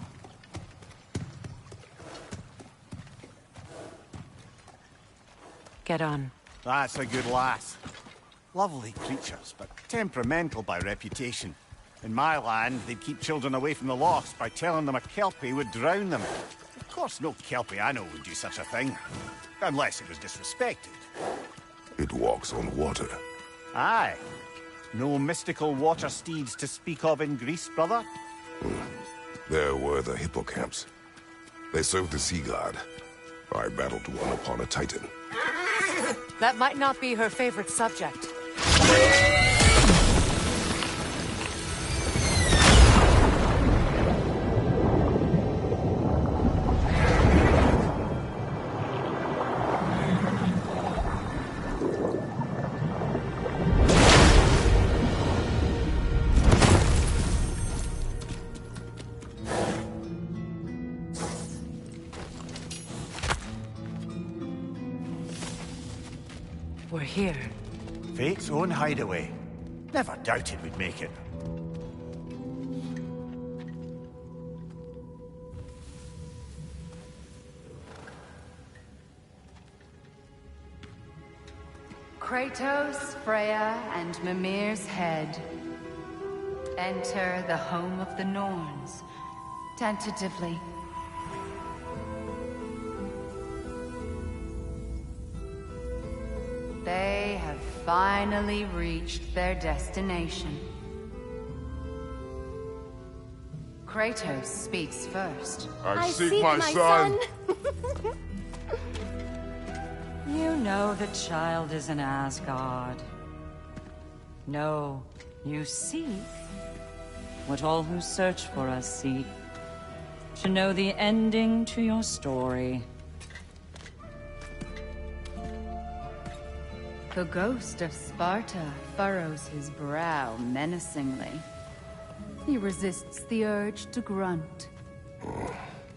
Get on. That's a good lass. Lovely creatures, but temperamental by reputation. In my land, they'd keep children away from the lost by telling them a Kelpie would drown them. Of course, no Kelpie I know would do such a thing. Unless it was disrespected. It walks on water. Aye. No mystical water steeds to speak of in Greece, brother? There were the hippocamps. They served the sea god. I battled one upon a titan. That might not be her favorite subject. We're here. Fate's own hideaway. Never doubted we'd make it. Kratos, Freya, and Mimir's head. Enter the home of the Norns. Tentatively. They have finally reached their destination. Kratos speaks first. I seek my son. You know the child is in Asgard. No, you seek what all who search for us seek. to know the ending to your story. The ghost of Sparta furrows his brow menacingly. He resists the urge to grunt.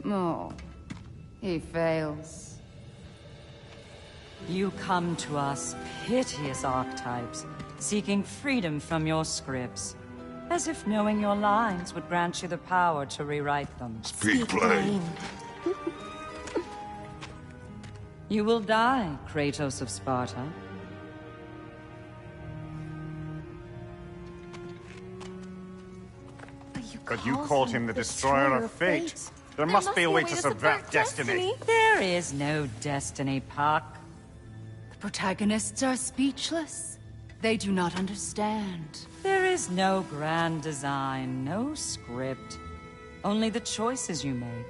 Oh, he fails. You come to us, piteous archetypes, seeking freedom from your scripts, as if knowing your lines would grant you the power to rewrite them. Speak plain. You will die, Kratos of Sparta. But you called him the Destroyer of Fate. There must be a way to subvert destiny. There is no destiny, Puck. The protagonists are speechless. They do not understand. There is no grand design, no script. Only the choices you make.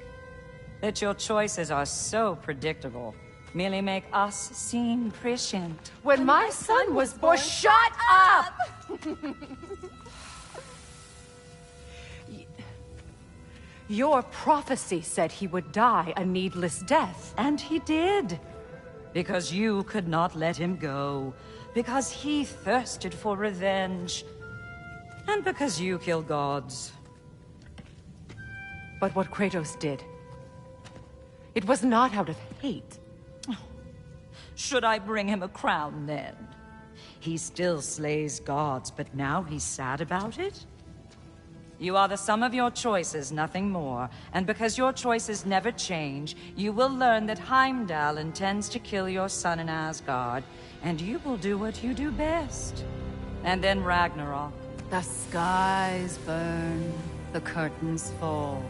That your choices are so predictable merely make us seem prescient. When my son was born, shut up! Your prophecy said he would die a needless death. And he did. Because you could not let him go. Because he thirsted for revenge. And because you kill gods. But what Kratos did, it was not out of hate. Should I bring him a crown then? He still slays gods, but now he's sad about it? You are the sum of your choices, nothing more. And because your choices never change, you will learn that Heimdall intends to kill your son in Asgard, and you will do what you do best. And then Ragnarok. The skies burn, the curtains fall.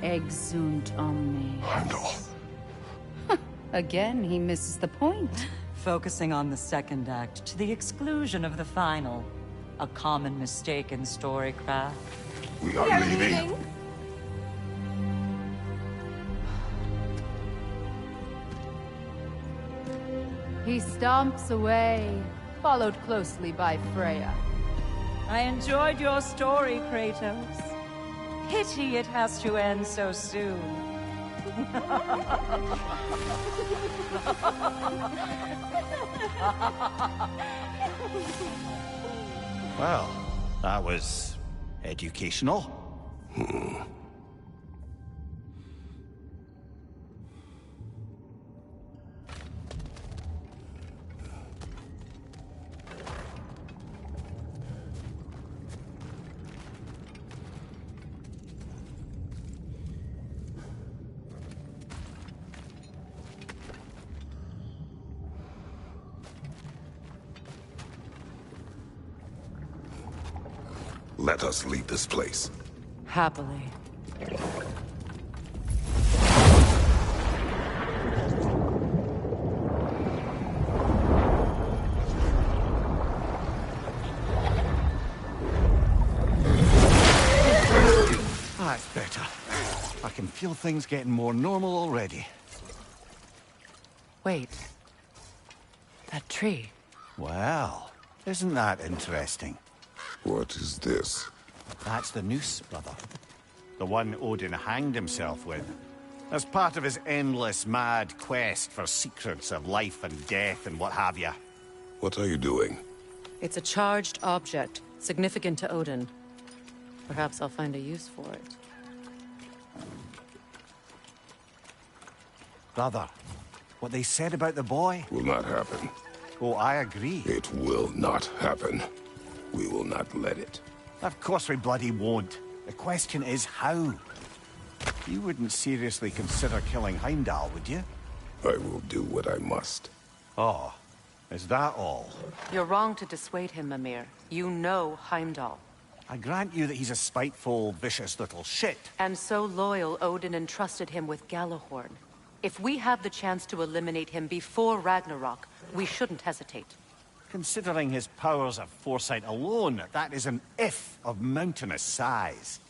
Exunt omnes. Heimdall. Again, he misses the point. Focusing on the second act to the exclusion of the final. A common mistake in storycraft. We are leaving. He stomps away, followed closely by Freya. I enjoyed your story, Kratos. Pity it has to end so soon. Well, that was educational. Let us leave this place. Happily. That's better. I can feel things getting more normal already. Wait. That tree. Well, isn't that interesting? What is this? That's the noose, brother. The one Odin hanged himself with. As part of his endless, mad quest for secrets of life and death and what have you. What are you doing? It's a charged object, significant to Odin. Perhaps I'll find a use for it. Brother, what they said about the boy? Will not happen. Oh, I agree. It will not happen. We will not let it. Of course we bloody won't. The question is how. You wouldn't seriously consider killing Heimdall, would you? I will do what I must. Oh, is that all? You're wrong to dissuade him, Mimir. You know Heimdall. I grant you that he's a spiteful, vicious little shit. And so loyal, Odin entrusted him with Gjallarhorn. If we have the chance to eliminate him before Ragnarok, we shouldn't hesitate. Considering his powers of foresight alone, that is an if of mountainous size.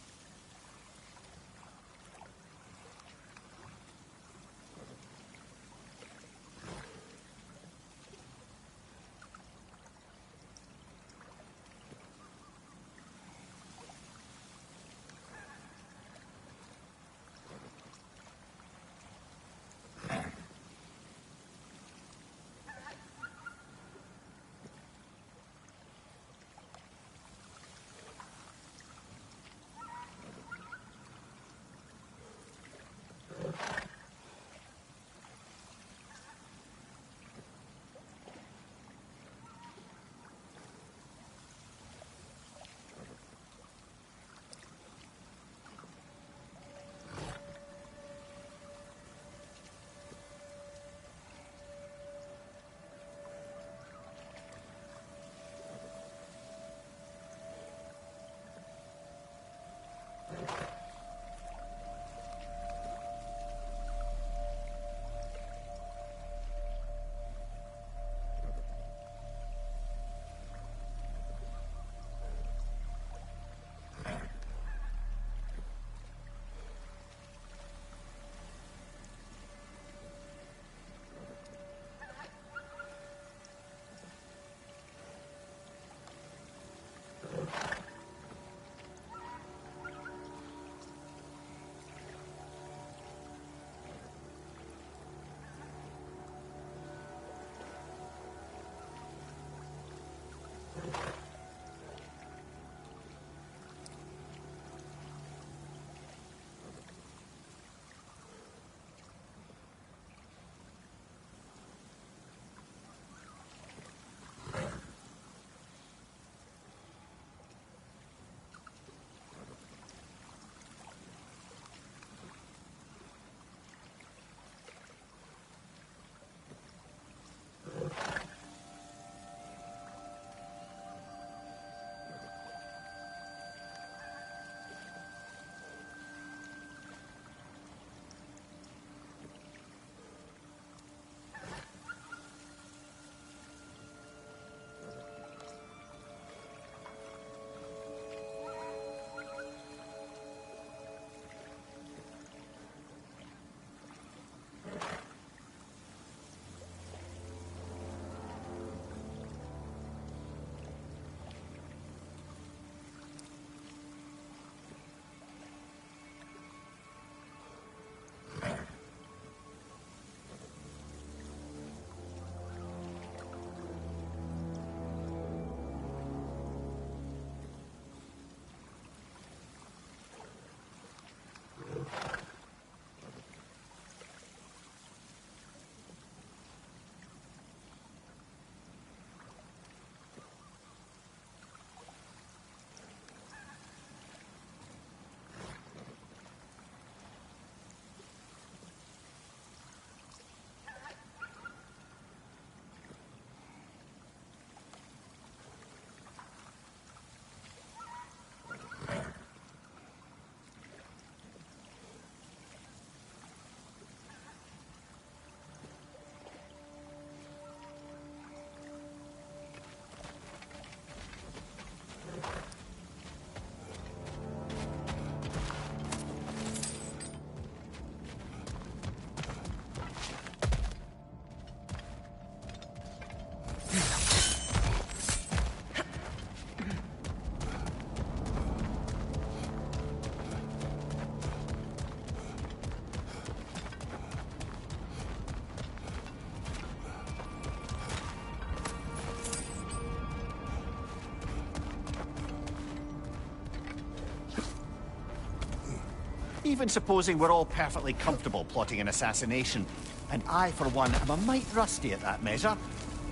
Even supposing we're all perfectly comfortable plotting an assassination, and I, for one, am a mite rusty at that measure,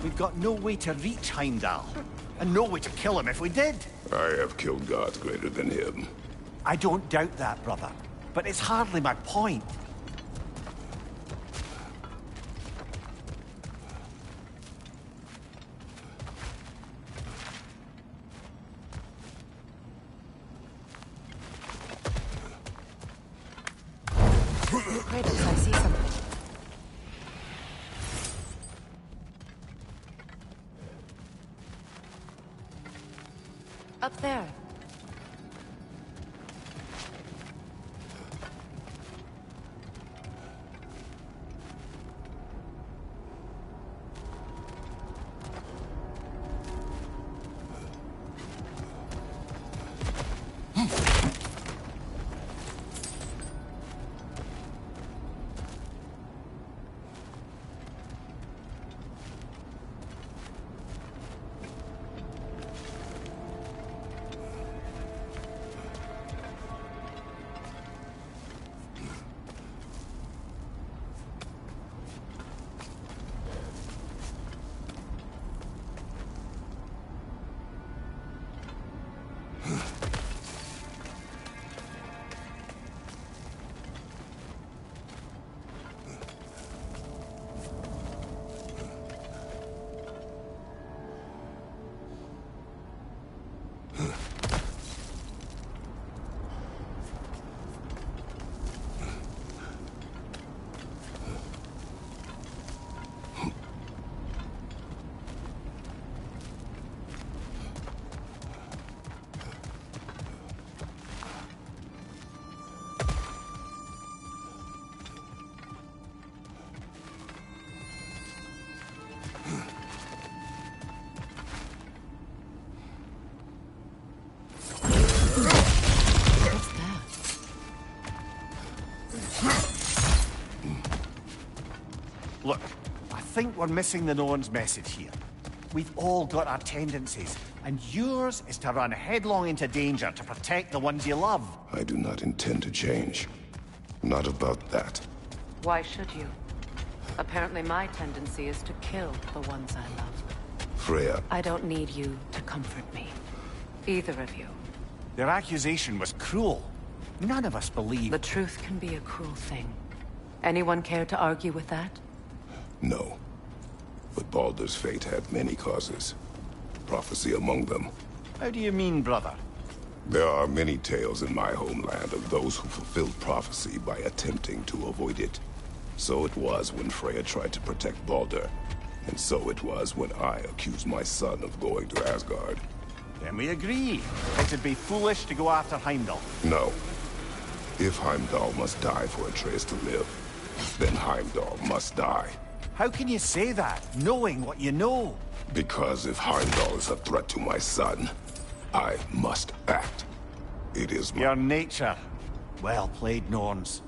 we've got no way to reach Heimdall, and no way to kill him if we did. I have killed gods greater than him. I don't doubt that, brother, but it's hardly my point. Kratos, I see something. Up there. Look, I think we're missing the Norn's message here. We've all got our tendencies, and yours is to run headlong into danger to protect the ones you love. I do not intend to change. Not about that. Why should you? Apparently my tendency is to kill the ones I love. Freya. I don't need you to comfort me. Either of you. Their accusation was cruel. None of us believe... The truth can be a cruel thing. Anyone care to argue with that? No. But Baldur's fate had many causes. Prophecy among them. How do you mean, brother? There are many tales in my homeland of those who fulfilled prophecy by attempting to avoid it. So it was when Freya tried to protect Baldur. And so it was when I accused my son of going to Asgard. Then we agree. It'd be foolish to go after Heimdall. No. If Heimdall must die for Atreus to live, then Heimdall must die. How can you say that, knowing what you know? Because if Heimdall is a threat to my son, I must act. It is my... Your nature. Well played, Norns.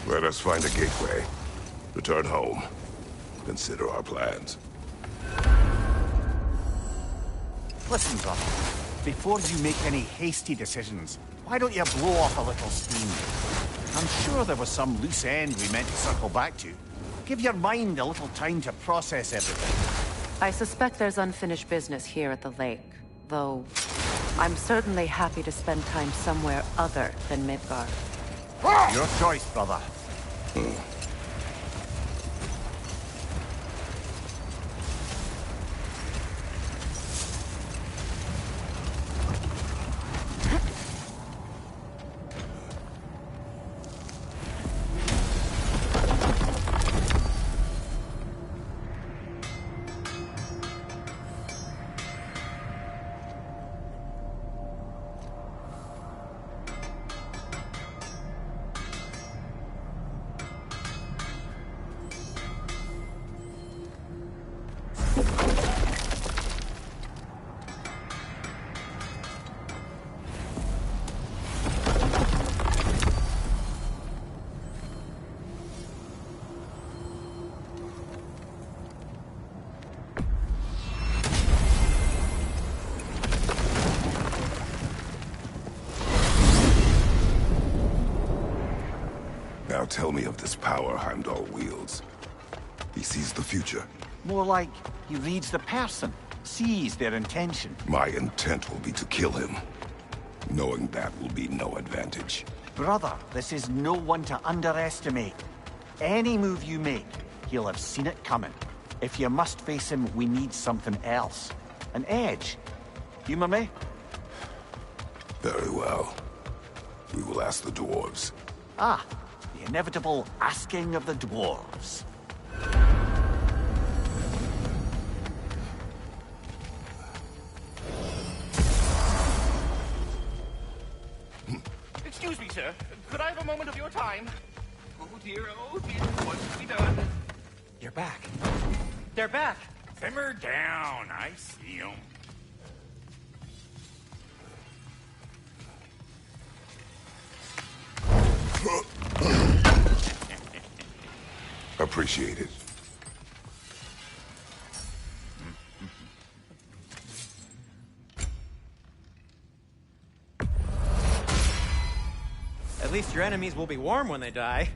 Let us find a gateway. Return home. Consider our plans. Listen, brother. Before you make any hasty decisions, why don't you blow off a little steam? I'm sure there was some loose end we meant to circle back to. Give your mind a little time to process everything. I suspect there's unfinished business here at the lake, though I'm certainly happy to spend time somewhere other than Midgard. Your choice, brother. Now tell me of this power Heimdall wields. He sees the future. More like he reads the person, sees their intention. My intent will be to kill him. Knowing that will be no advantage. Brother, this is no one to underestimate. Any move you make, he'll have seen it coming. If you must face him, we need something else. An edge. Humor me? Very well. We will ask the dwarves. Ah, the inevitable asking of the dwarves. Excuse me, sir. Could I have a moment of your time? Oh dear, what's to be done? You're back. They're back. Simmer down, I see 'em. Appreciate it. At least your enemies will be warm when they die.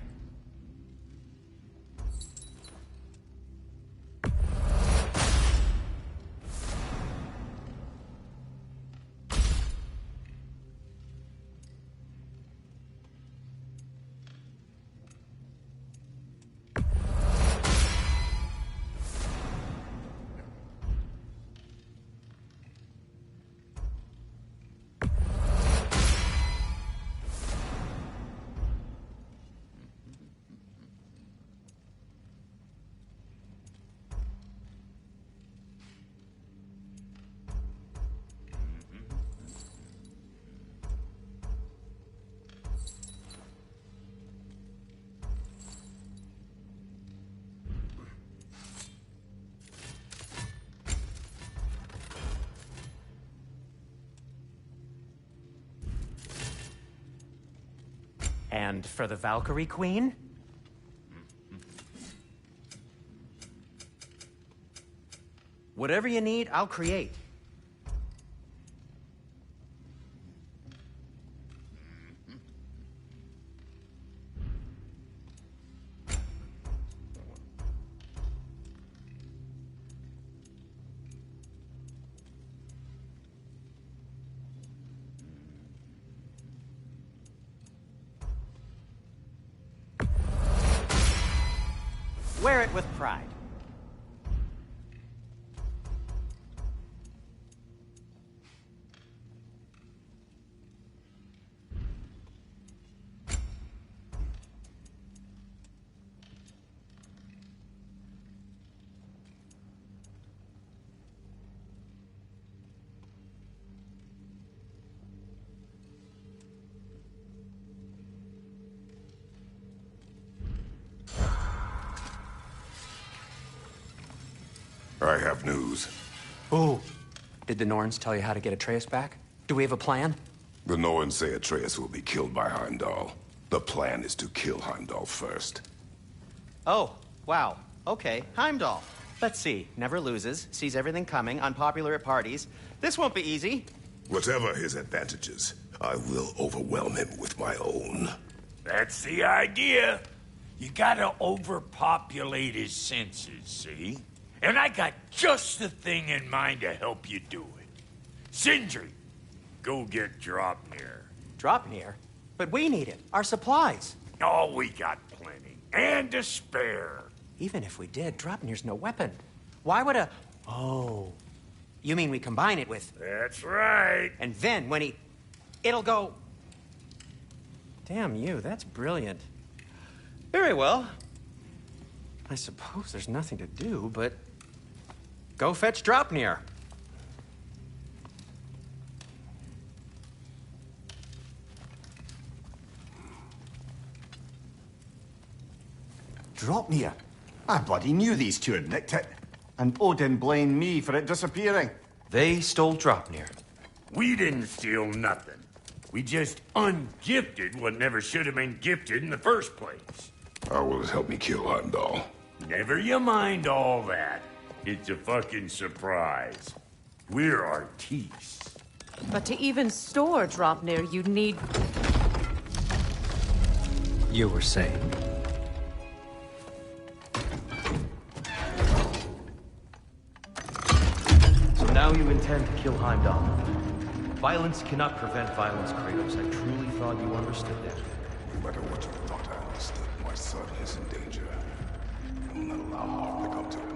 And for the Valkyrie Queen? Whatever you need, I'll create. Wear it with pride. I have news. Ooh. Did the Norns tell you how to get Atreus back? Do we have a plan? The Norns say Atreus will be killed by Heimdall. The plan is to kill Heimdall first. Oh, wow. Okay, Heimdall. Let's see. Never loses, sees everything coming, unpopular at parties. This won't be easy. Whatever his advantages, I will overwhelm him with my own. That's the idea. You gotta overpopulate his senses, see? And I got just the thing in mind to help you do it. Sindri, go get Dropnir. Dropnir? But we need it. Our supplies. Oh, we got plenty. And to spare. Even if we did, Dropnir's no weapon. Why would a... Oh. You mean we combine it with... That's right. And then when he... It'll go... Damn you, that's brilliant. Very well. I suppose there's nothing to do, but... Go fetch Dropnir. Dropnir? I bloody knew these two had nicked it. And Odin blamed me for it disappearing. They stole Dropnir. We didn't steal nothing. We just ungifted what never should have been gifted in the first place. How will it help me kill Heimdall? Never you mind all that. It's a fucking surprise. We're artistes. But to even store Dropnir, you'd need... You were saying? So now you intend to kill Heimdall. Violence cannot prevent violence, Kratos. I truly thought you understood that. No matter what you thought I understood, my son is in danger. I will not allow harm to come to him.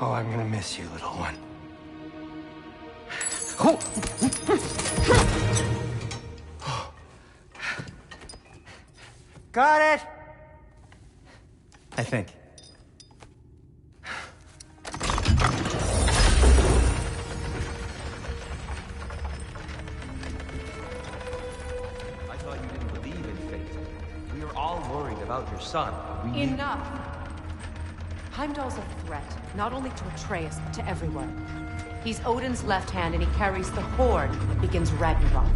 Oh, I'm gonna miss you, little one. Got it! I think. I thought you didn't believe in fate. We are all worried about your son. We Enough! Heimdall's a threat, not only to Atreus, but to everyone. He's Odin's left hand, and he carries the horde that begins Ragnarok.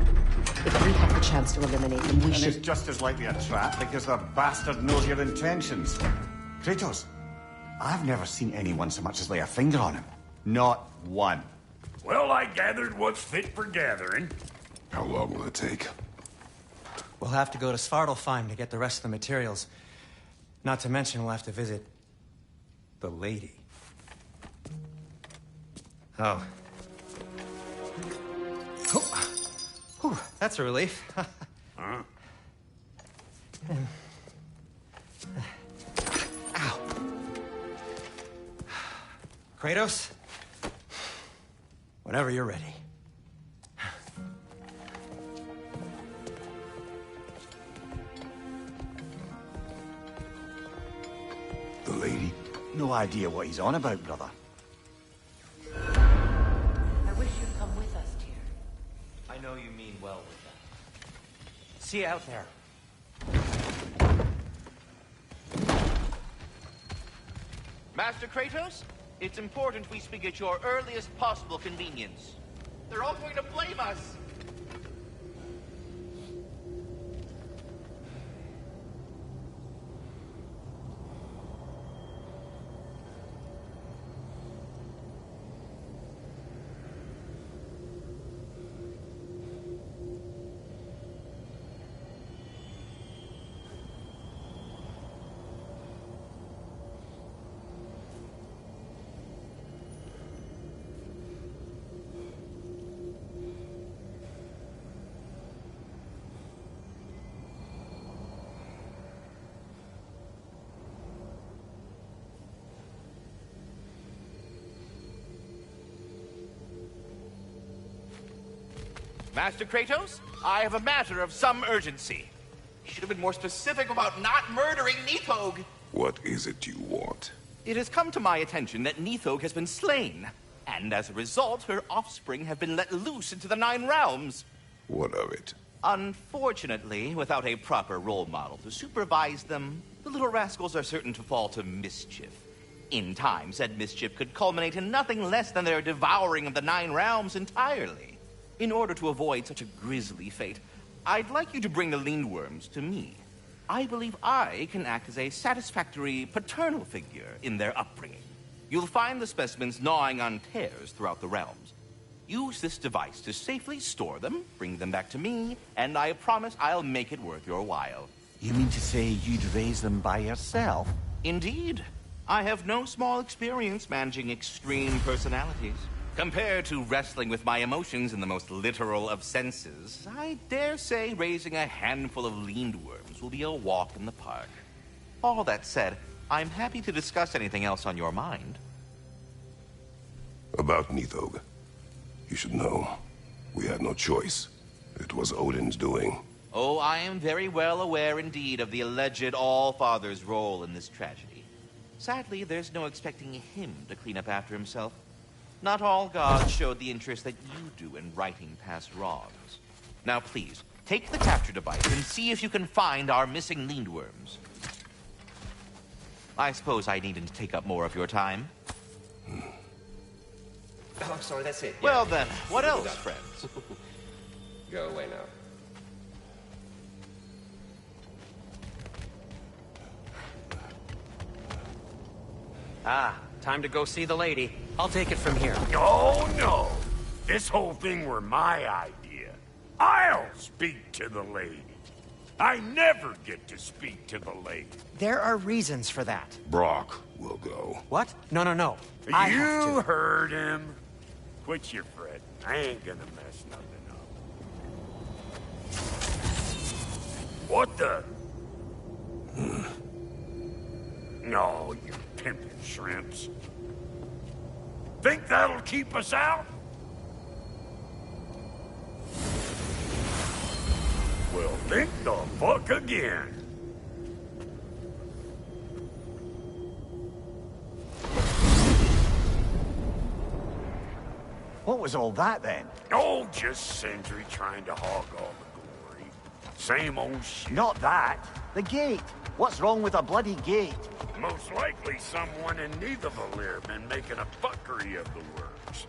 If we have the chance to eliminate him, we And should... it's just as likely a trap because the bastard knows your intentions. Kratos, I've never seen anyone so much as lay a finger on him. Not one. Well, I gathered what's fit for gathering. How long will it take? We'll have to go to Svartalfheim to get the rest of the materials. Not to mention we'll have to visit... the lady. Oh. Whew, that's a relief. Huh? Ow. Kratos? Whenever you're ready. The lady? No idea what he's on about, brother. I wish you'd come with us, Tyr. I know you mean well with that. See you out there. Master Kratos, it's important we speak at your earliest possible convenience. They're all going to blame us. Master Kratos, I have a matter of some urgency. You should have been more specific about not murdering Nithog. What is it you want? It has come to my attention that Nithog has been slain, and as a result, her offspring have been let loose into the Nine Realms. What of it? Unfortunately, without a proper role model to supervise them, the little rascals are certain to fall to mischief. In time, said mischief could culminate in nothing less than their devouring of the Nine Realms entirely. In order to avoid such a grisly fate, I'd like you to bring the Lindworms to me. I believe I can act as a satisfactory paternal figure in their upbringing. You'll find the specimens gnawing on tears throughout the realms. Use this device to safely store them, bring them back to me, and I promise I'll make it worth your while. You mean to say you'd raise them by yourself? Indeed. I have no small experience managing extreme personalities. Compared to wrestling with my emotions in the most literal of senses, I dare say raising a handful of Lindworms will be a walk in the park. All that said, I'm happy to discuss anything else on your mind. About Nithog. You should know, we had no choice. It was Odin's doing. Oh, I am very well aware indeed of the alleged All-Father's role in this tragedy. Sadly, there's no expecting him to clean up after himself. Not all gods showed the interest that you do in righting past wrongs. Now please, take the capture device and see if you can find our missing Lindworms. I suppose I needn't take up more of your time. Oh, I'm sorry, that's it. Yeah. Well then, what else, friends? Go away now. Ah, time to go see the lady. I'll take it from here. Oh, no. This whole thing were my idea. I'll speak to the lady. I never get to speak to the lady. There are reasons for that. Brock will go. What? No, no, no. I have You to. heard him. Quit your fretting. I ain't gonna mess nothing up. What the? No, you pimpin' shrimps. Think that'll keep us out? Well, think the fuck again. What was all that then? Oh, just Sentry trying to hog all the glory. Same old shit. Not that. The gate. What's wrong with a bloody gate? Most likely someone in Nidavellir been making a fuckery of the works.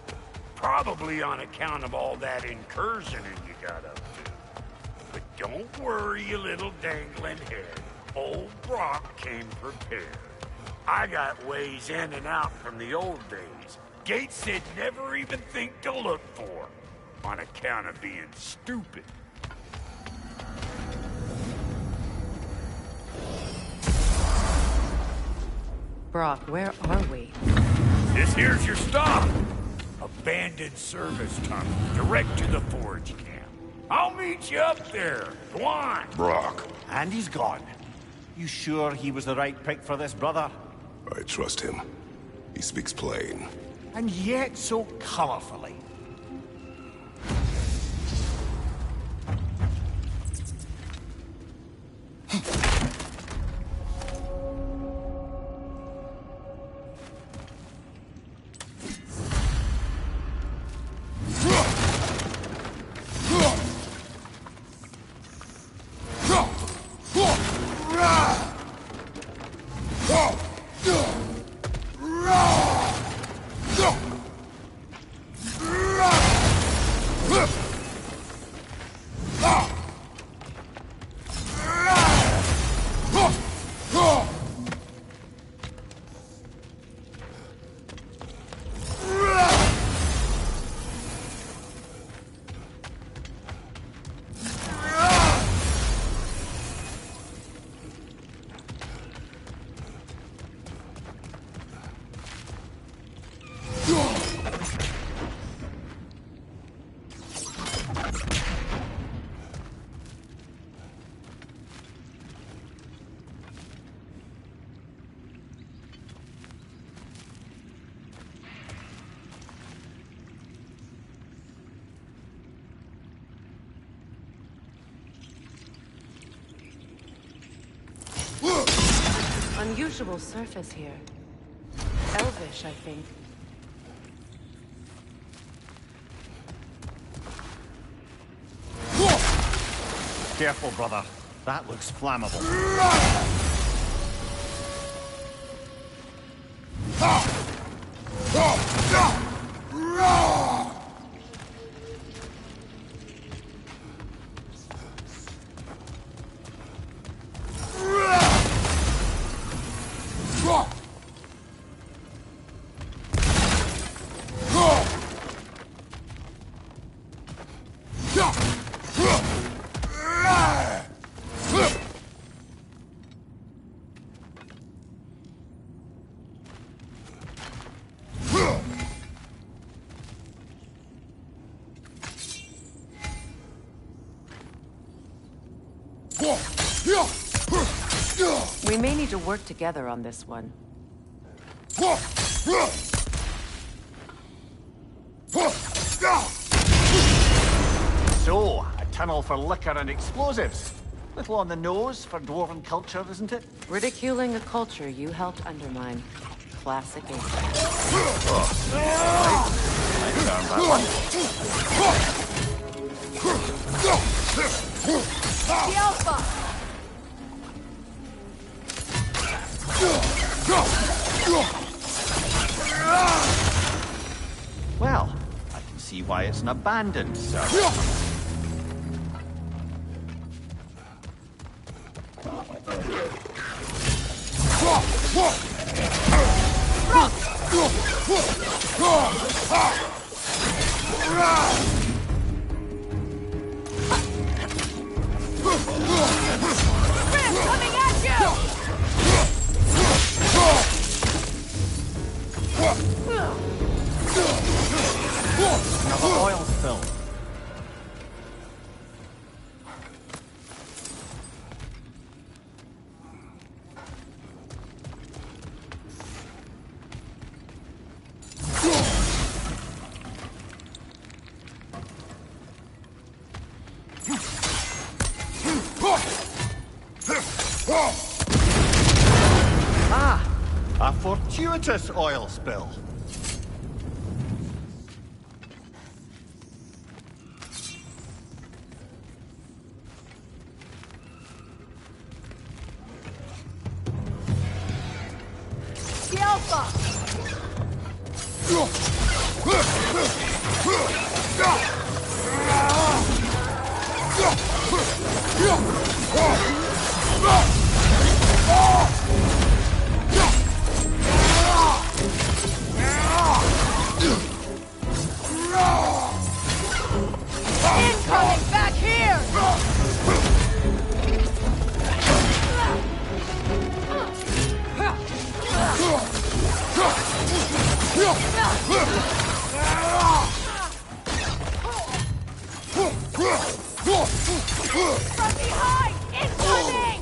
Probably on account of all that incursioning you got up to. But don't worry, you little dangling head. Old Brock came prepared. I got ways in and out from the old days. Gates they'd never even think to look for. On account of being stupid. Brock, where are we? This here's your stop. Abandoned service tunnel, direct to the forge camp. I'll meet you up there. Go on. Brock. And he's gone. You sure he was the right pick for this, brother? I trust him. He speaks plain. And yet so colorfully. Unusual surface here. Elvish, I think. Careful, brother. That looks flammable. We may need to work together on this one. So, a tunnel for liquor and explosives. Little on the nose for dwarven culture, isn't it? Ridiculing a culture you helped undermine. Classic Ace. I found that one. The Alpha! Well, I can see why it's an abandoned server. Coming at you! Another oil spill. Ah! A fortuitous oil spill. The Alpha! Incoming back here! From behind! Incoming!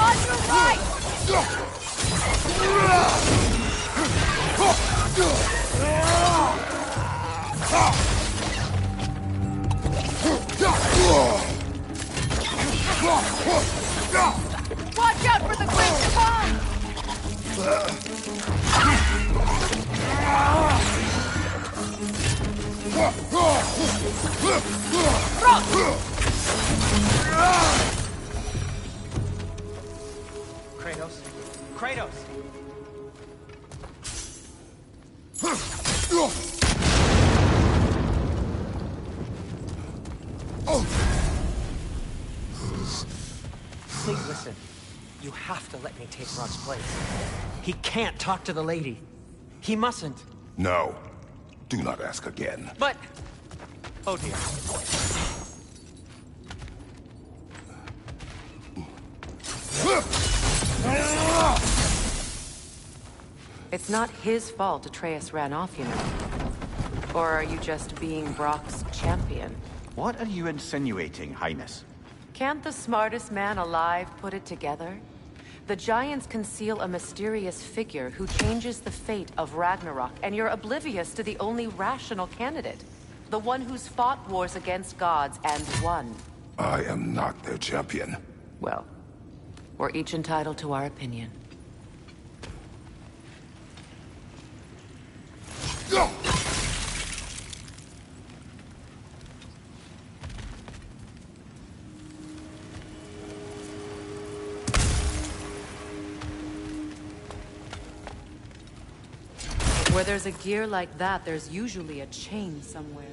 On your right! Watch out for the quick bomb! Kratos. Kratos! Please listen. You have to let me take Rock's place. He can't talk to the lady. He mustn't. No. Do not ask again. But... Oh dear. It's not his fault Atreus ran off, you know. Or are you just being Brock's champion? What are you insinuating, Highness? Can't the smartest man alive put it together? The Giants conceal a mysterious figure who changes the fate of Ragnarok, and you're oblivious to the only rational candidate. The one who's fought wars against gods and won. I am not their champion. Well, we're each entitled to our opinion. Where there's a gear like that, there's usually a chain somewhere.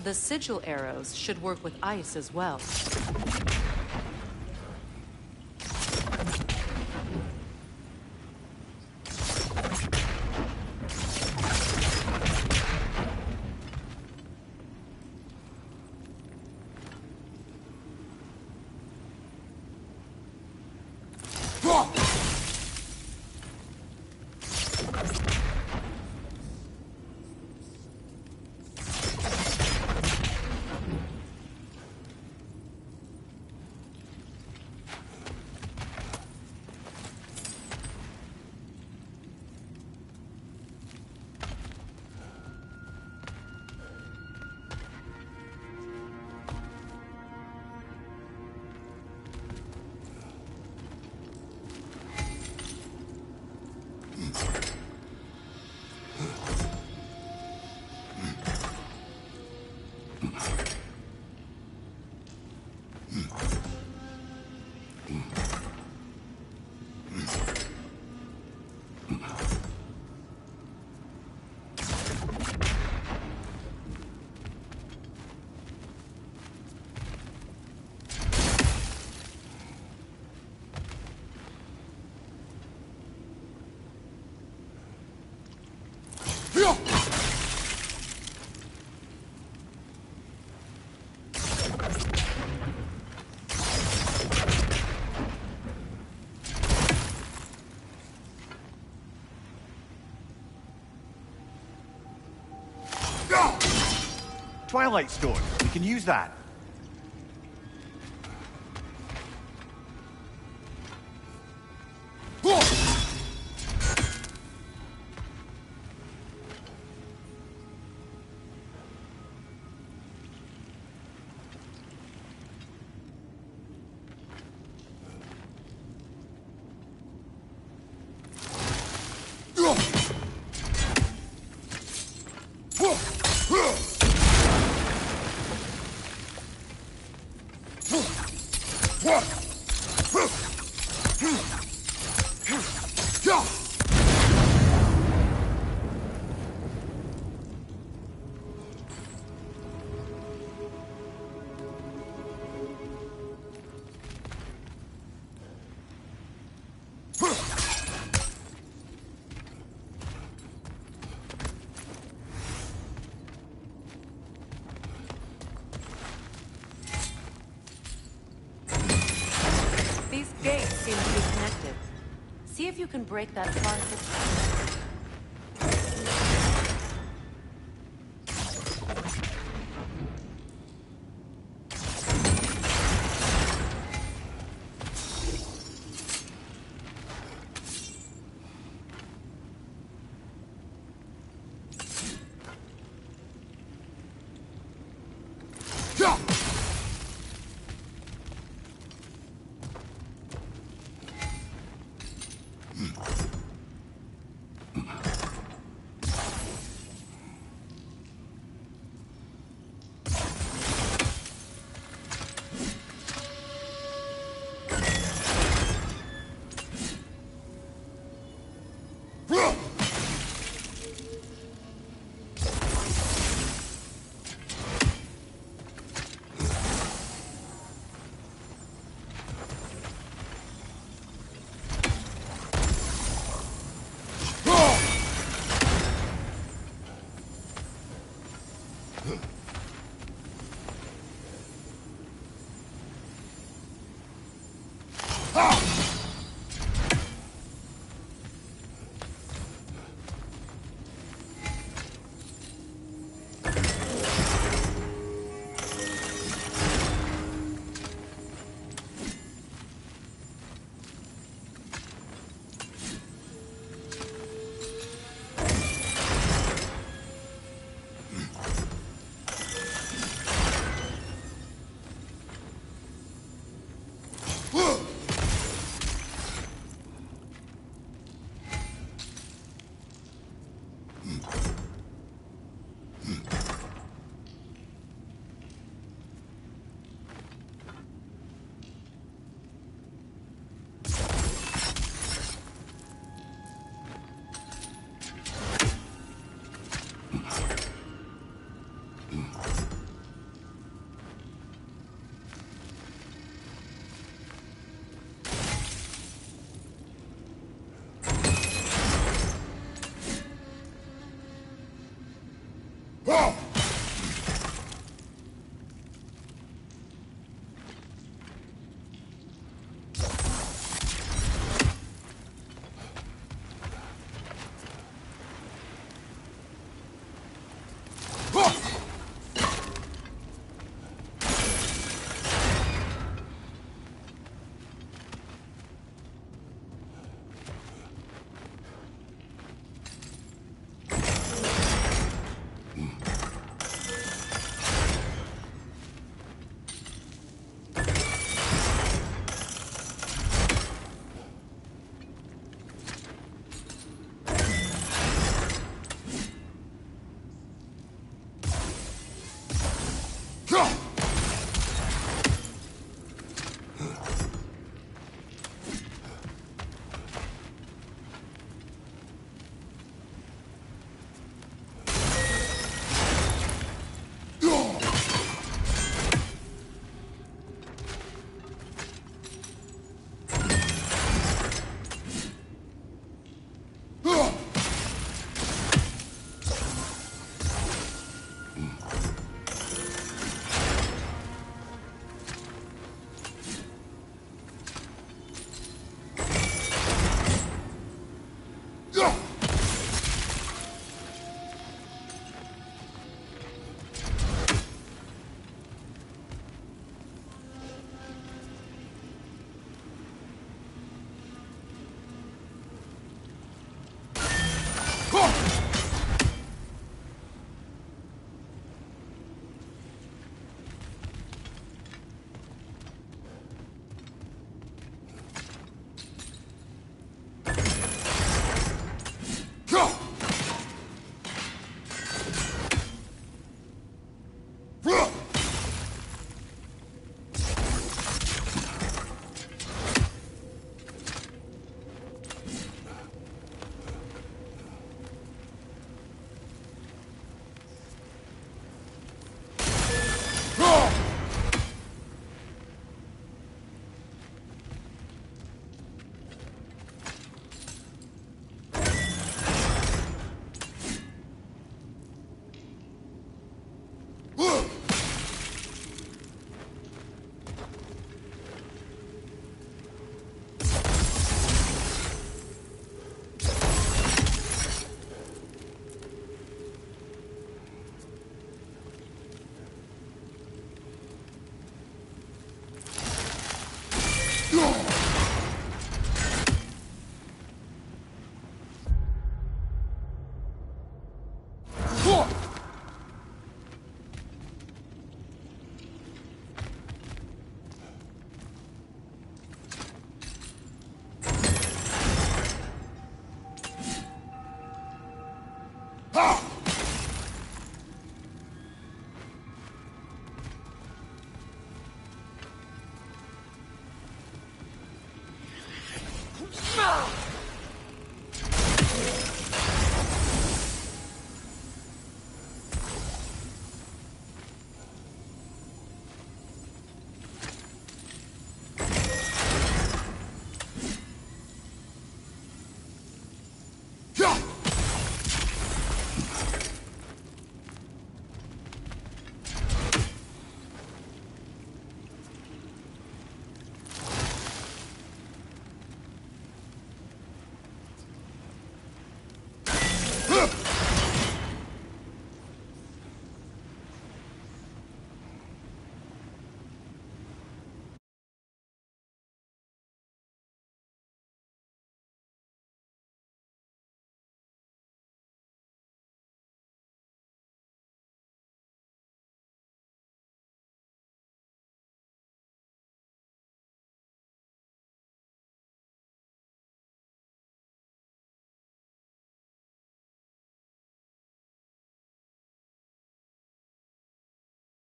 The sigil arrows should work with ice as well. Twilight Stone. We can use that. These gates seem to be connected. See if you can break that far.